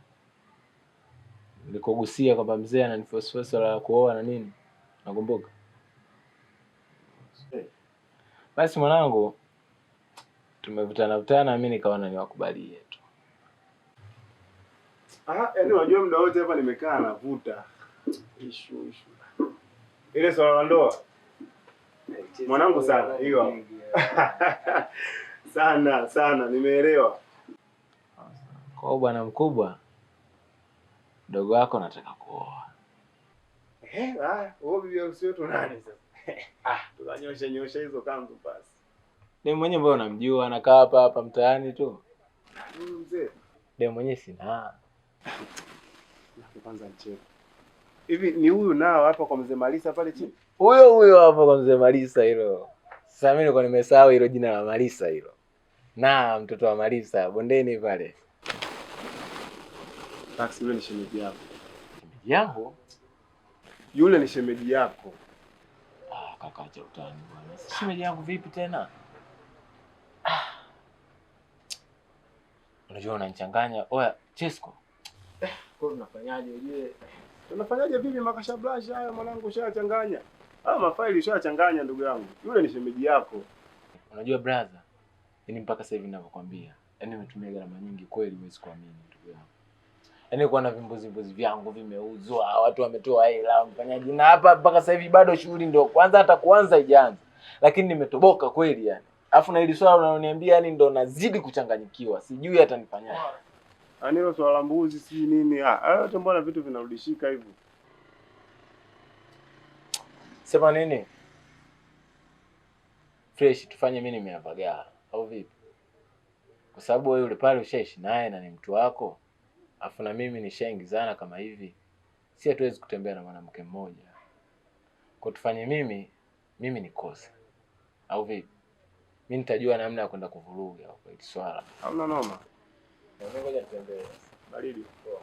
Nilikogusia kwamba mzee ananifosi la kuoa na nini. Nakumbuka. Basi mwanangu, tumevutana mimi nikaona niwakubalie tu. Yaani unajua muda wote hapa nimekaa navuta. Ishu. Ile swala la ndoa. Mwanangu sana hiyo. Sana nimeelewa. Kwa bwana mkubwa, mdogo wako nataka kuoa. Wewe bibi harusi wetu nani sasa? Tunanyosha hizo kanzu basi. Ni mwenyewe mbona unamjua anakaa hapa mtaani tu. Mzee. Ndio mwenyewe sina. Kwanza mcheko. Hivi ni huyu nao hapa kwa mzee Malisa pale chini? Huyo hapo kwa mzee Malisa hilo. Sasa mimi nilikuwa nimesahau hilo jina la Malisa hilo. Na mtoto wa Malisa bondeni pale. Taxi yule ni shemeji yako. Shemeji yangu? Yule ni shemeji yako. Kaka acha utani bwana. Shemeji yangu vipi tena? Unajua unanichanganya. Oya, Chesco. Kwa tunafanyaje ujue? Tunafanyaje vipi makasha blush haya mwanangu ushachanganya? Mafaili ushachanganya ndugu yangu. Yule ni shemeji yako. Unajua brother, yani mpaka sasa hivi ninavyokuambia, yani nimetumia gharama nyingi kweli huwezi kuamini ndugu yangu. Yani kwa na vimbuzi vyangu vimeuzwa, watu wametoa hela, mfanyaji na hapa mpaka sasa hivi bado shughuli ndio kwanza hata kuanza haijaanza. Lakini nimetoboka kweli yani. Alafu na hili swala unaloniambia yani ndo nazidi kuchanganyikiwa. Sijui hata nifanyaje. Yaani hilo swala mbuzi si nini? Yote mbona vitu vinarudishika hivyo? Sema nini? Fresh tufanye mimi nimeavagaa au vipi? Kwa sababu wewe yule pale ushaishi naye na ni mtu wako. Afu na mimi nishaingizana kama hivi. Si hatuwezi kutembea na mwanamke mmoja. Kwa tufanye mimi nikose. Au vipi? Mimi nitajua namna ya kwenda kuvuruga kwa hili swala. Hamna noma. Ngoja tutembee. Baridi. Poa.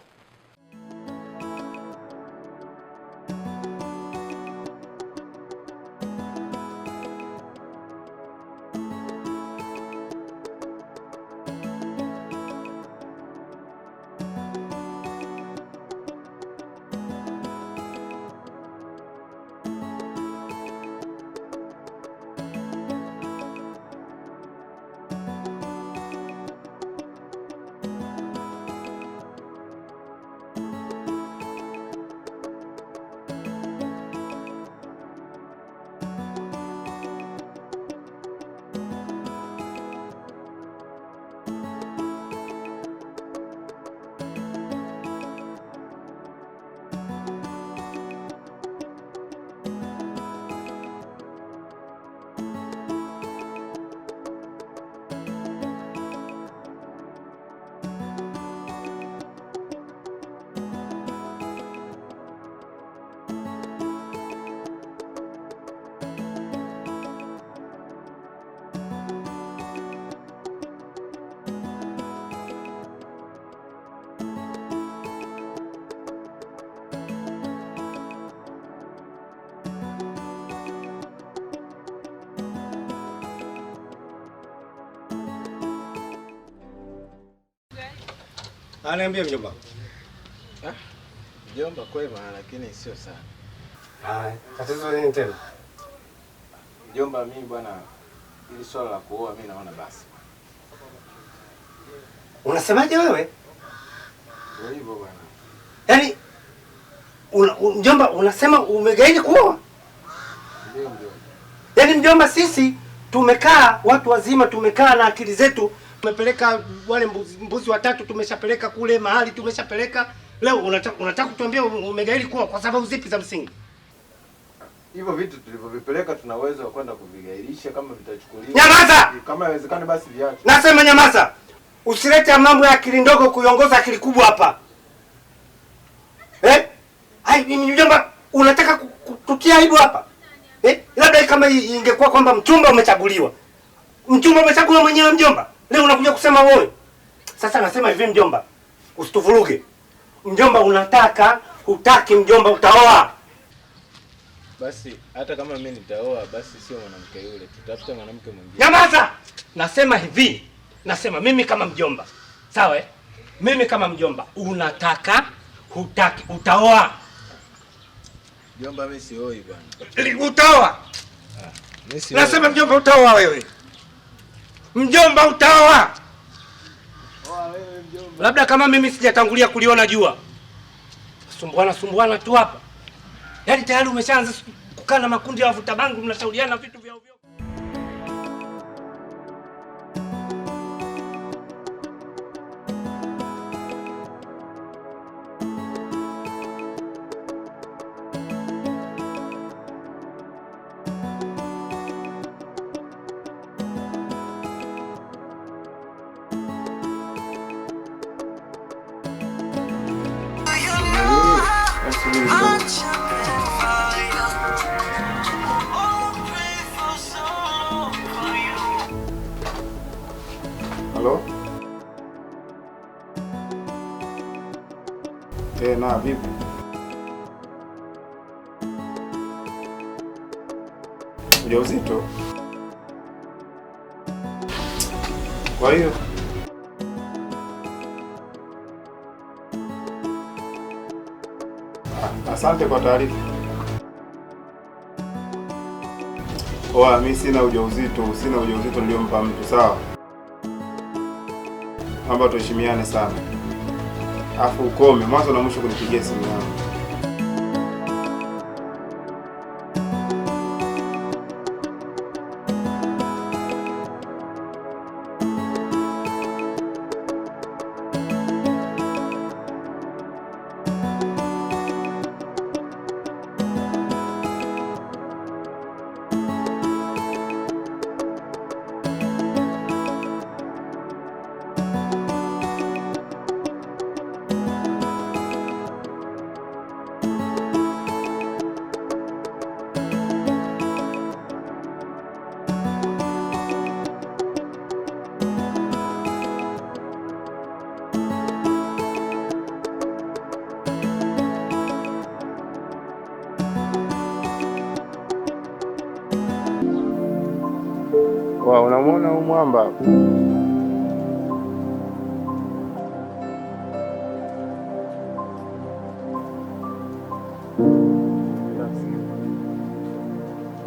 Anaambia mjomba. Mjomba kwema lakini sio sana. Tatizo nini tena? Mjomba mimi bwana ili swala la kuoa mimi naona basi. Unasemaje wewe? Ndio hivyo bwana. Yaani mjomba unasema umegaidi kuoa? Ndio mjomba. Yaani mjomba sisi tumekaa watu wazima tumekaa na akili zetu tumepeleka wale mbuzi watatu tumeshapeleka kule mahali tumeshapeleka leo unataka kutuambia umegairi kuoa kwa sababu zipi za msingi? Hivyo vitu tulivyovipeleka tuna uwezo wa kwenda kuvigairisha kama vitachukuliwa. Nyamaza! Kama inawezekana basi viache. Nasema nyamaza. Usilete mambo ya akili ndogo kuiongoza akili kubwa hapa. Mjomba unataka kututia aibu hapa? Labda kama ingekuwa kwamba mchumba umechaguliwa. Mchumba umechaguliwa mwenyewe mjomba. Leo unakuja kusema wewe. Sasa nasema hivi mjomba. Usituvuruge. Mjomba unataka, hutaki mjomba utaoa. Basi hata kama mimi nitaoa basi sio mwanamke yule, tutafuta mwanamke mwingine. Nyamaza! Nasema hivi, nasema mimi kama mjomba. Sawa eh? Mimi kama mjomba, unataka, hutaki, utaoa. Mjomba mimi sioi bwana. Utaoa. Mimi sioi. Nasema mjomba utaoa wewe. Mjomba utaoa. Oa wewe mjomba. Labda kama mimi sijatangulia kuliona jua. Sumbuana tu hapa. Yaani tayari umeshaanza kukaa na makundi ya wavuta bangi, mnashauriana vitu vya ovyo. Halo? Na vipi? Ujauzito? Kwa hiyo asante kwa taarifa. Mimi sina ujauzito niliompa mtu, sawa? Naomba tuheshimiane sana. Afu ukome mwanzo na mwisho kunipigia simu yangu. Unamwona huyu mwamba?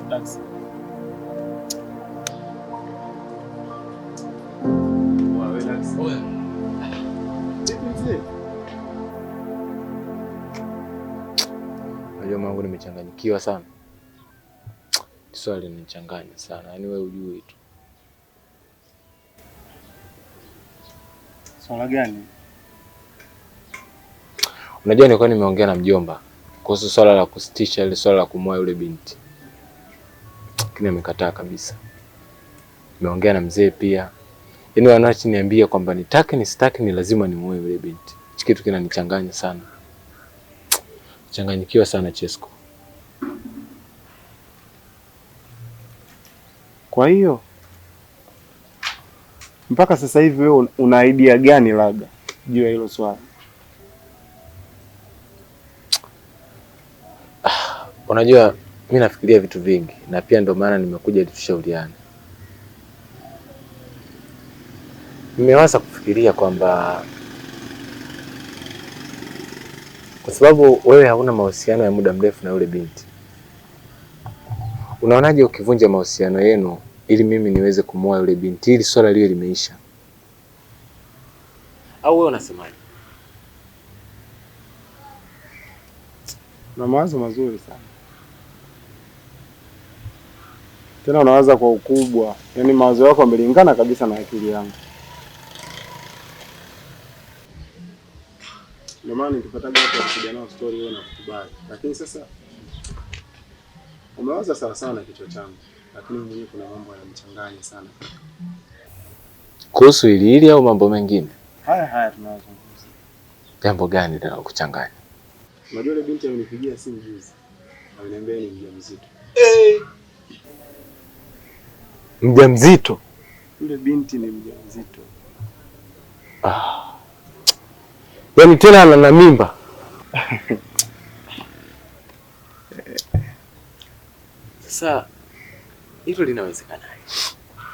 Taxi. Unajua mangu nimechanganyikiwa sana. Swali linanichanganya sana. Yaani wewe ujue tu. Swala gani? Unajua nilikuwa nimeongea na mjomba kuhusu swala la kusitisha ile swala la kumwoa yule binti. Lakini amekataa kabisa. Nimeongea na mzee pia. Yaani wanachoniambia kwamba nitake nisitake ni lazima nimwoe yule binti. Hicho kitu kinanichanganya sana. Changanyikiwa sana Chesko. Kwa hiyo mpaka sasa hivi wewe una idea gani labda juu ya hilo swala? Unajua mimi nafikiria vitu vingi na pia ndio maana nimekuja ili tushauriane. Nimewaza kufikiria kwamba kwa sababu wewe hauna mahusiano ya muda mrefu na yule binti. Unaonaje ukivunja mahusiano yenu ili mimi niweze kumwoa yule binti ili swala liwe limeisha? Au wewe unasemaje? Na mawazo mazuri sana. Tena unawaza kwa ukubwa. Yaani mawazo yako yamelingana kabisa na akili yangu. Ndio maana nikipata watu wakija nao story wewe unakubali. Lakini sasa umewaza sawa sana kichwa changu. Lakini mwenyewe kuna mambo yananichanganya sana. Kuhusu hili au mambo mengine? Haya tunazungumza. Jambo gani linalokuchanganya? Unajua ile binti alinipigia simu juzi. Aliniambia ni mjamzito. Mjamzito? Yule binti ni mjamzito. Yaani tena ana mimba. Sasa hilo linawezekanaje?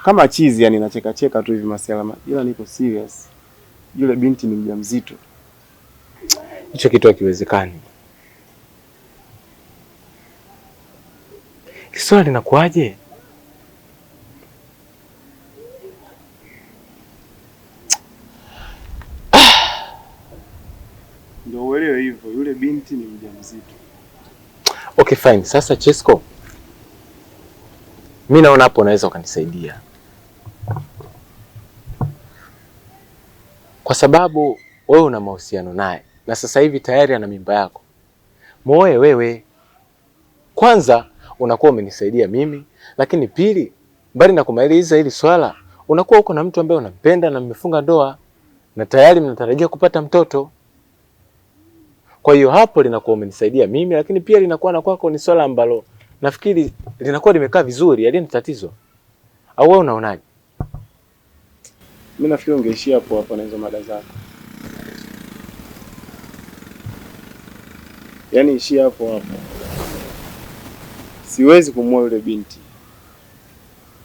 Kama chizi yani nacheka cheka tu hivi masiala, ila niko serious. Yule binti ni mjamzito. Hicho kitu hakiwezekani. Swali linakuaje? Ndio uelewe hivyo, yule binti ni mjamzito. Okay fine. Sasa Chesco, mimi naona hapo unaweza ukanisaidia. Kwa sababu wewe una mahusiano naye na sasa hivi tayari ana mimba yako. Muoe wewe. Kwanza unakuwa umenisaidia mimi, lakini pili, mbali na kumaliza hili swala, unakuwa uko na mtu ambaye unampenda na mmefunga ndoa na tayari mnatarajia kupata mtoto. Kwa hiyo hapo linakuwa umenisaidia mimi, lakini pia linakuwa na kwako ni swala ambalo nafikiri linakuwa limekaa vizuri, halina tatizo. Au wewe unaonaje? Mimi nafikiri ungeishia hapo hapo na hizo mada zako. Yaani ishia hapo hapo. Siwezi kumwoa yule binti.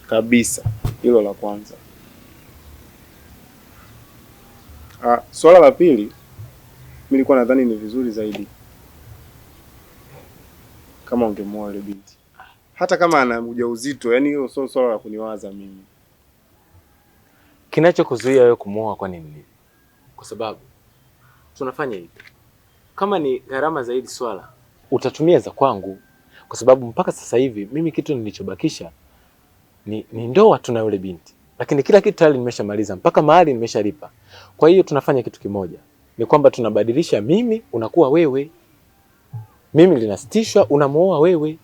Kabisa. Hilo la kwanza. Swala la pili, mimi nilikuwa nadhani ni vizuri zaidi kama ungemwoa yule binti. Hata kama ana ujauzito, yani hiyo sio swala la kuniwaza mimi. Kinachokuzuia wewe kumwoa kwa nini? Kwa sababu tunafanya hivi. Kama ni gharama zaidi swala, utatumia za kwangu. Kwa sababu mpaka sasa hivi mimi kitu nilichobakisha ni ndoa tu na yule binti. Lakini kila kitu tayari nimeshamaliza, mpaka mahali nimeshalipa. Kwa hiyo tunafanya kitu kimoja. Ni kwamba tunabadilisha, mimi unakuwa wewe. Mimi linasitishwa, unamuoa wewe.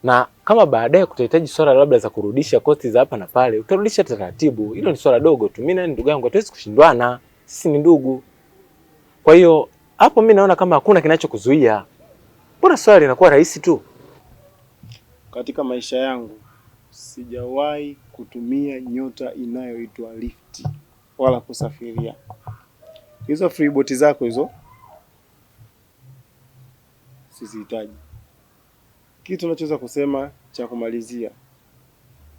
Na kama baadaye kutahitaji swala labda za kurudisha kosti za hapa na pale, utarudisha taratibu. Hilo ni swala dogo tu. Mimi na ndugu yangu hatuwezi kushindwana. Sisi ni ndugu. Kwa hiyo hapo mimi naona kama hakuna kinachokuzuia. Mbona swali linakuwa rahisi tu? Katika maisha yangu sijawahi kutumia nyota inayoitwa lifti wala kusafiria. Hizo free boat zako hizo sizihitaji. Kitu nachoweza kusema cha kumalizia,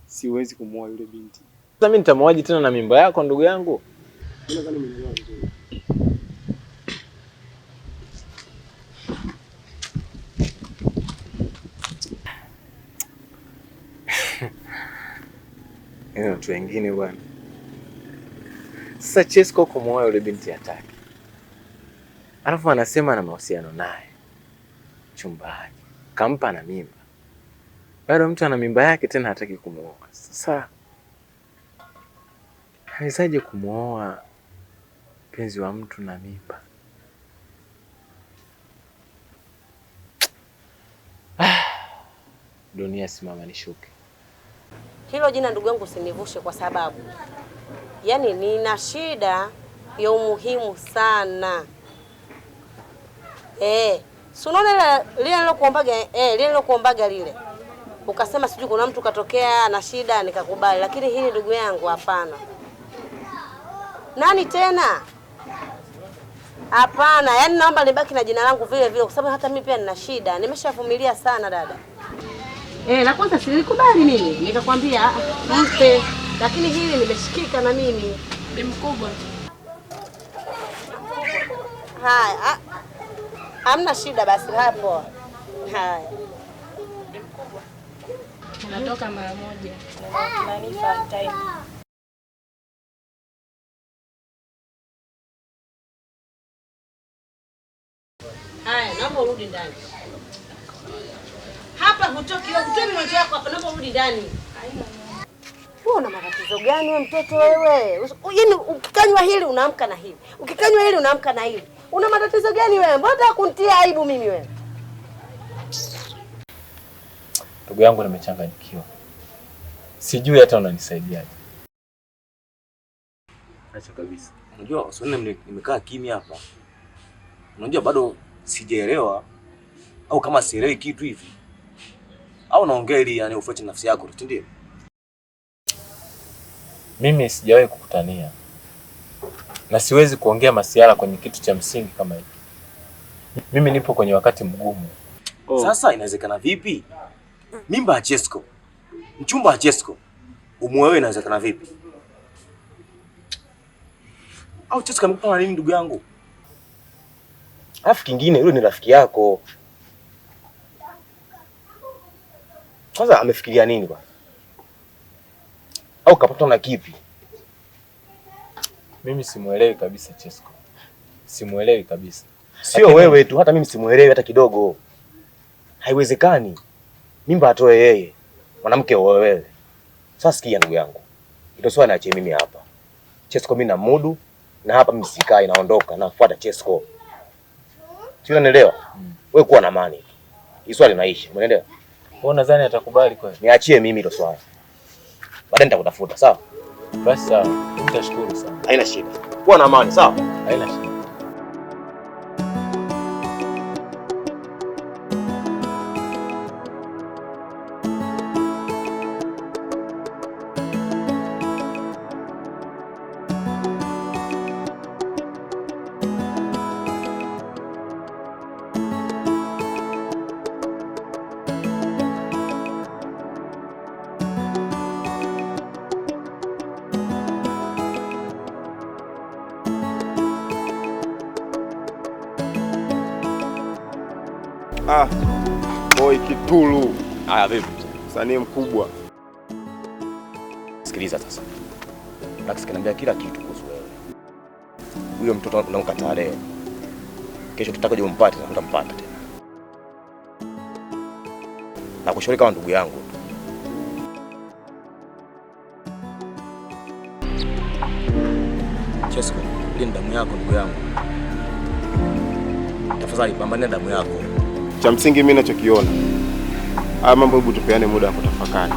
siwezi kumwoa yule binti. Sasa mimi nitamwoaje tena na mimba yako ndugu yangu? Nadhani umenielewa vizuri. Watu wengine bwana. Sasa Chesco kumwoa yule binti hataki. Alafu anasema ana mahusiano naye chumbani. Kampa na mimba. Bado mtu ana mimba yake tena hataki kumwoa. Sasa anawezaje kumwoa mpenzi wa mtu na mimba? Dunia simama nishuke. Hilo jina ndugu yangu usinivushe, kwa sababu yani nina shida ya umuhimu sana. Si unaona lile nilokuombaga lile. Ukasema sijui kuna mtu katokea na shida nikakubali, lakini hili ndugu yangu hapana. Nani tena? Hapana, yani naomba libaki na jina langu vile vile, kwa sababu hata mimi pia nina shida. Nimeshavumilia sana dada. Na kwanza silikubali mimi, nikakwambia mpe, lakini hili nimeshikika na mimi. Ni mkubwa. Haya, hamna shida basi hapo. Haya. Natoka mara moja. Tunanifa time. Haya, naomba urudi ndani. Hapa hutoki wewe, kutoa mmoja wako hapa, naomba urudi ndani. Wewe una matatizo gani wewe mtoto wewe? Yaani ukikanywa hili unaamka na hili. Ukikanywa hili unaamka na hili. Una matatizo gani wewe? Mbona unataka kunitia aibu mimi wewe? Ndugu yangu nimechanganyikiwa. Sijui hata unanisaidiaje. Acha kabisa. Unajua usione nimekaa kimya hapa. Unajua bado sijaelewa au kama sielewi kitu hivi. Au naongea ili yani ufuate nafsi yako, ndio? Mimi sijawahi kukutania. Na siwezi kuongea masuala kwenye kitu cha msingi kama hiki. Mimi nipo kwenye wakati mgumu. Sasa inawezekana vipi? Mimba ya Chesko. Mchumba wa Chesko. Umuoe inawezekana vipi? Au Chesko amekupa nini ndugu yangu? Alafu kingine yule ni rafiki yako. Kwanza amefikiria nini bwana? Au kapata na kipi? Mimi simuelewi kabisa Chesko. Simuelewi kabisa. Sio wewe tu, hata mimi simuelewi hata kidogo. Haiwezekani. Mimba atoe yeye. Mwanamke wewe. Sasa sikia ndugu yangu. Ito swala niache mimi hapa. Chesko mimi na mudu na hapa mimi sikai naondoka nafuata Chesko. Sio unanielewa? Wewe kuwa na amani. Hii swali inaisha. Umeelewa? Wewe nadhani atakubali kweli? Niachie mimi hilo swali. Baadaye nitakutafuta, sawa? Basi sawa. Nitashukuru sana. Haina shida. Kuwa na amani, sawa? Haina shida. Boy Kitulu. Haya vipi? Msanii mkubwa. Sikiliza sasa. Nataka kuniambia kila kitu kuhusu wewe. Huyo mtoto unamkataa leo. Kesho tutakuja umpate na utampata tena. Na kushauri kama ndugu yangu. Chesko, ile ni damu yako ndugu yangu. Tafadhali pambania damu yako. Cha msingi mimi ninachokiona, haya mambo hebu tupeane muda wa kutafakari.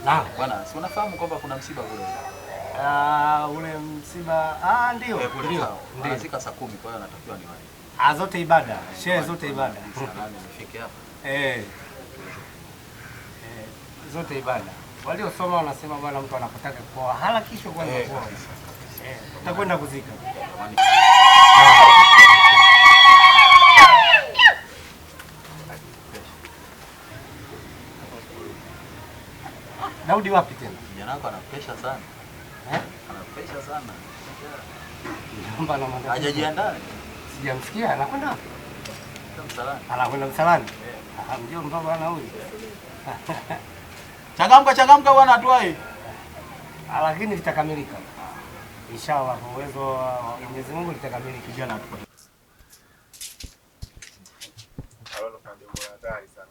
Na bwana, si unafahamu kwamba kuna msiba kule? Ule msiba ndio. Ndio. Zika saa 10 kwa hiyo natakiwa niwahi. Zote ibada, sherehe zote ibada. Nani nifike hapa? Zote ibada. Waliosoma wanasema bwana, mtu anapotaka kuoa harakisha kwanza kuoa. Utakwenda kuzika. Daudi wapi tena? Kijana wako ana pressure sana. Ana pressure sana. Naomba na mandhari. Hajajiandaa. Sijamsikia anakwenda wapi? Msalani. Anakwenda msalani? Mjomba bwana huyu. Changamka bwana atuai. Lakini vitakamilika. Inshallah kwa uwezo wa Mwenyezi Mungu litakamilika kijana atupo. Alolo kande mbona hatari sana.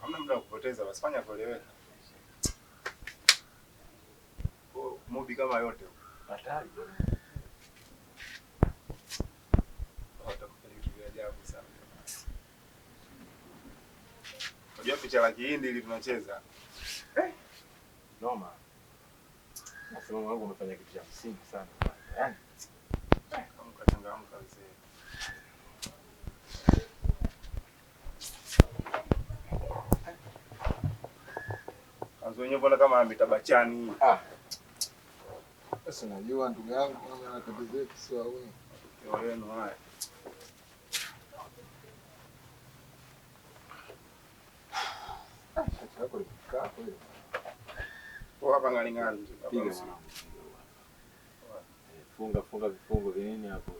Hamna muda wa kupoteza, basi fanya kueleweka. Mobi kama yote. Hatari. Watakufanya kitu cha ajabu sana. Unajua picha la Kihindi ili tunacheza. Noma. Nasema wangu umefanya kitu cha msingi sana. Yaani changamka mzee. Anzo wenyewe mbona kama ametabachani. Sasa unajua ndugu yangu kama anatembea zetu sio wewe. Wenu haya. Shati yako ikikaa kweli. Hapa ngani. Piga funga vifungo vinene hapo.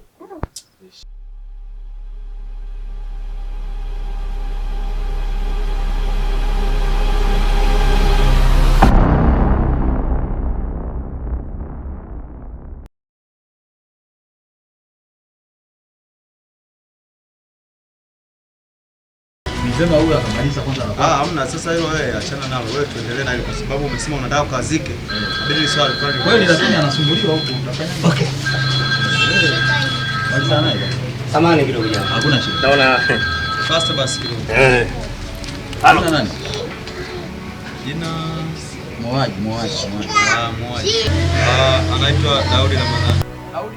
Mzema huyu akamaliza kwanza na hamna sasa hilo wewe achana nalo wewe tuendelee na hilo kwa sababu umesema unataka kukazike. Inabidi swali fulani. Kweli lakini anasumbuliwa huko utafanya nini? Okay. Maliza naye. Samahani kidogo jana. Hakuna shida. Naona fast basi kidogo. Halo nani? Jina Moaji. Moaji. Anaitwa Daudi Ramadhani. Daudi?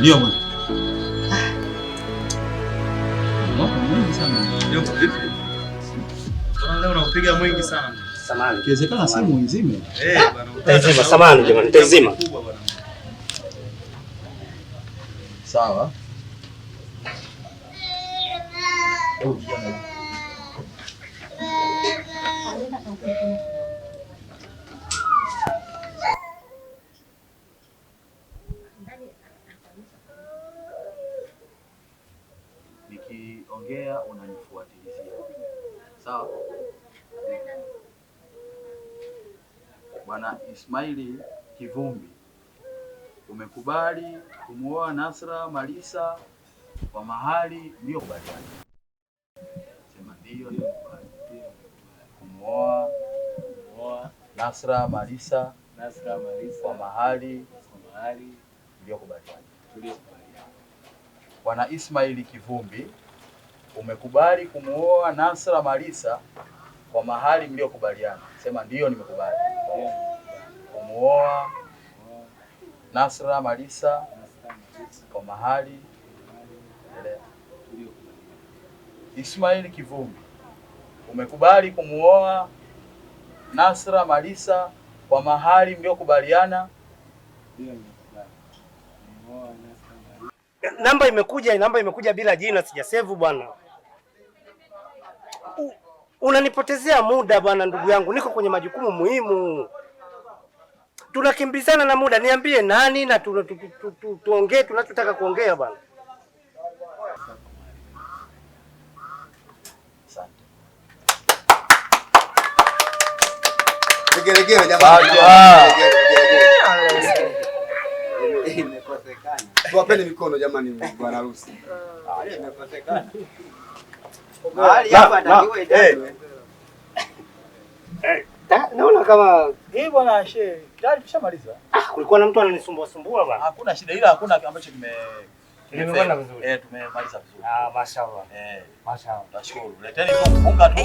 Ndio bwana. Mwaka mwingi sana. Ndio vipi? Bwana leo unapiga mwingi sana. Samahani. Kiwezekana simu nzime. Bwana. Nitaizima samahani jamani, nitaizima. Sawa. Nikiongea unanifuatilizia. Sawa? Bwana Ismaili Kivumbi, umekubali kumuoa Nasra Malisa kwa mahali ndio kubaliana. Sema ndio nimekubali. Kumuoa Nasra Malisa kwa mahali ndio kubaliana. Bwana Ismaili Kivumbi, umekubali kumuoa Nasra Malisa kwa mahali mliokubaliana. Sema ndio nimekubali. Kumuoa Nasra Malisa kwa mahali Ismaili Kivumbi, umekubali kumuoa Nasra Malisa kwa mahali mliokubaliana. Namba imekuja bila jina, sijasave bwana. Unanipotezea muda bwana ndugu yangu, niko kwenye majukumu muhimu. Tunakimbizana na muda, niambie nani na tuongee tunachotaka kuongea bwana. Gelegele jamani. Imekosekana. Tuwapeni mikono jamani bwana harusi. Imekosekana. Mahali hapa ndio idanwe. Naona kama bwana shehe, tayari tushamaliza. Kulikuwa na mtu ananisumbua bwana. Hakuna shida ila hakuna ambacho Tumekwenda vizuri. Tumemaliza vizuri. Mashaallah. Mashaallah. Nashukuru. Leteni funga tu.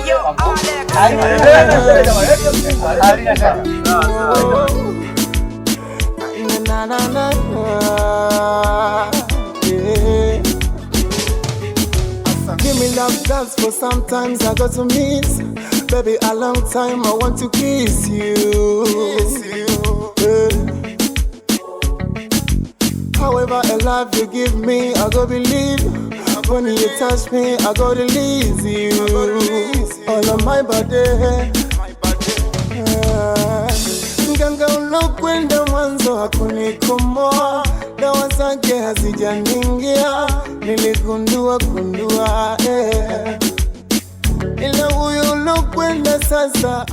Give me love dance for sometimes I got to miss. Baby, a long time I want to kiss you. love you give me, I go believe. When you touch me, I go release you. All on my body. Mganga ulokwenda mwanzo hakunikomoa, dawa zake hazijaningia, niligundua ila huyu ulokwenda sasa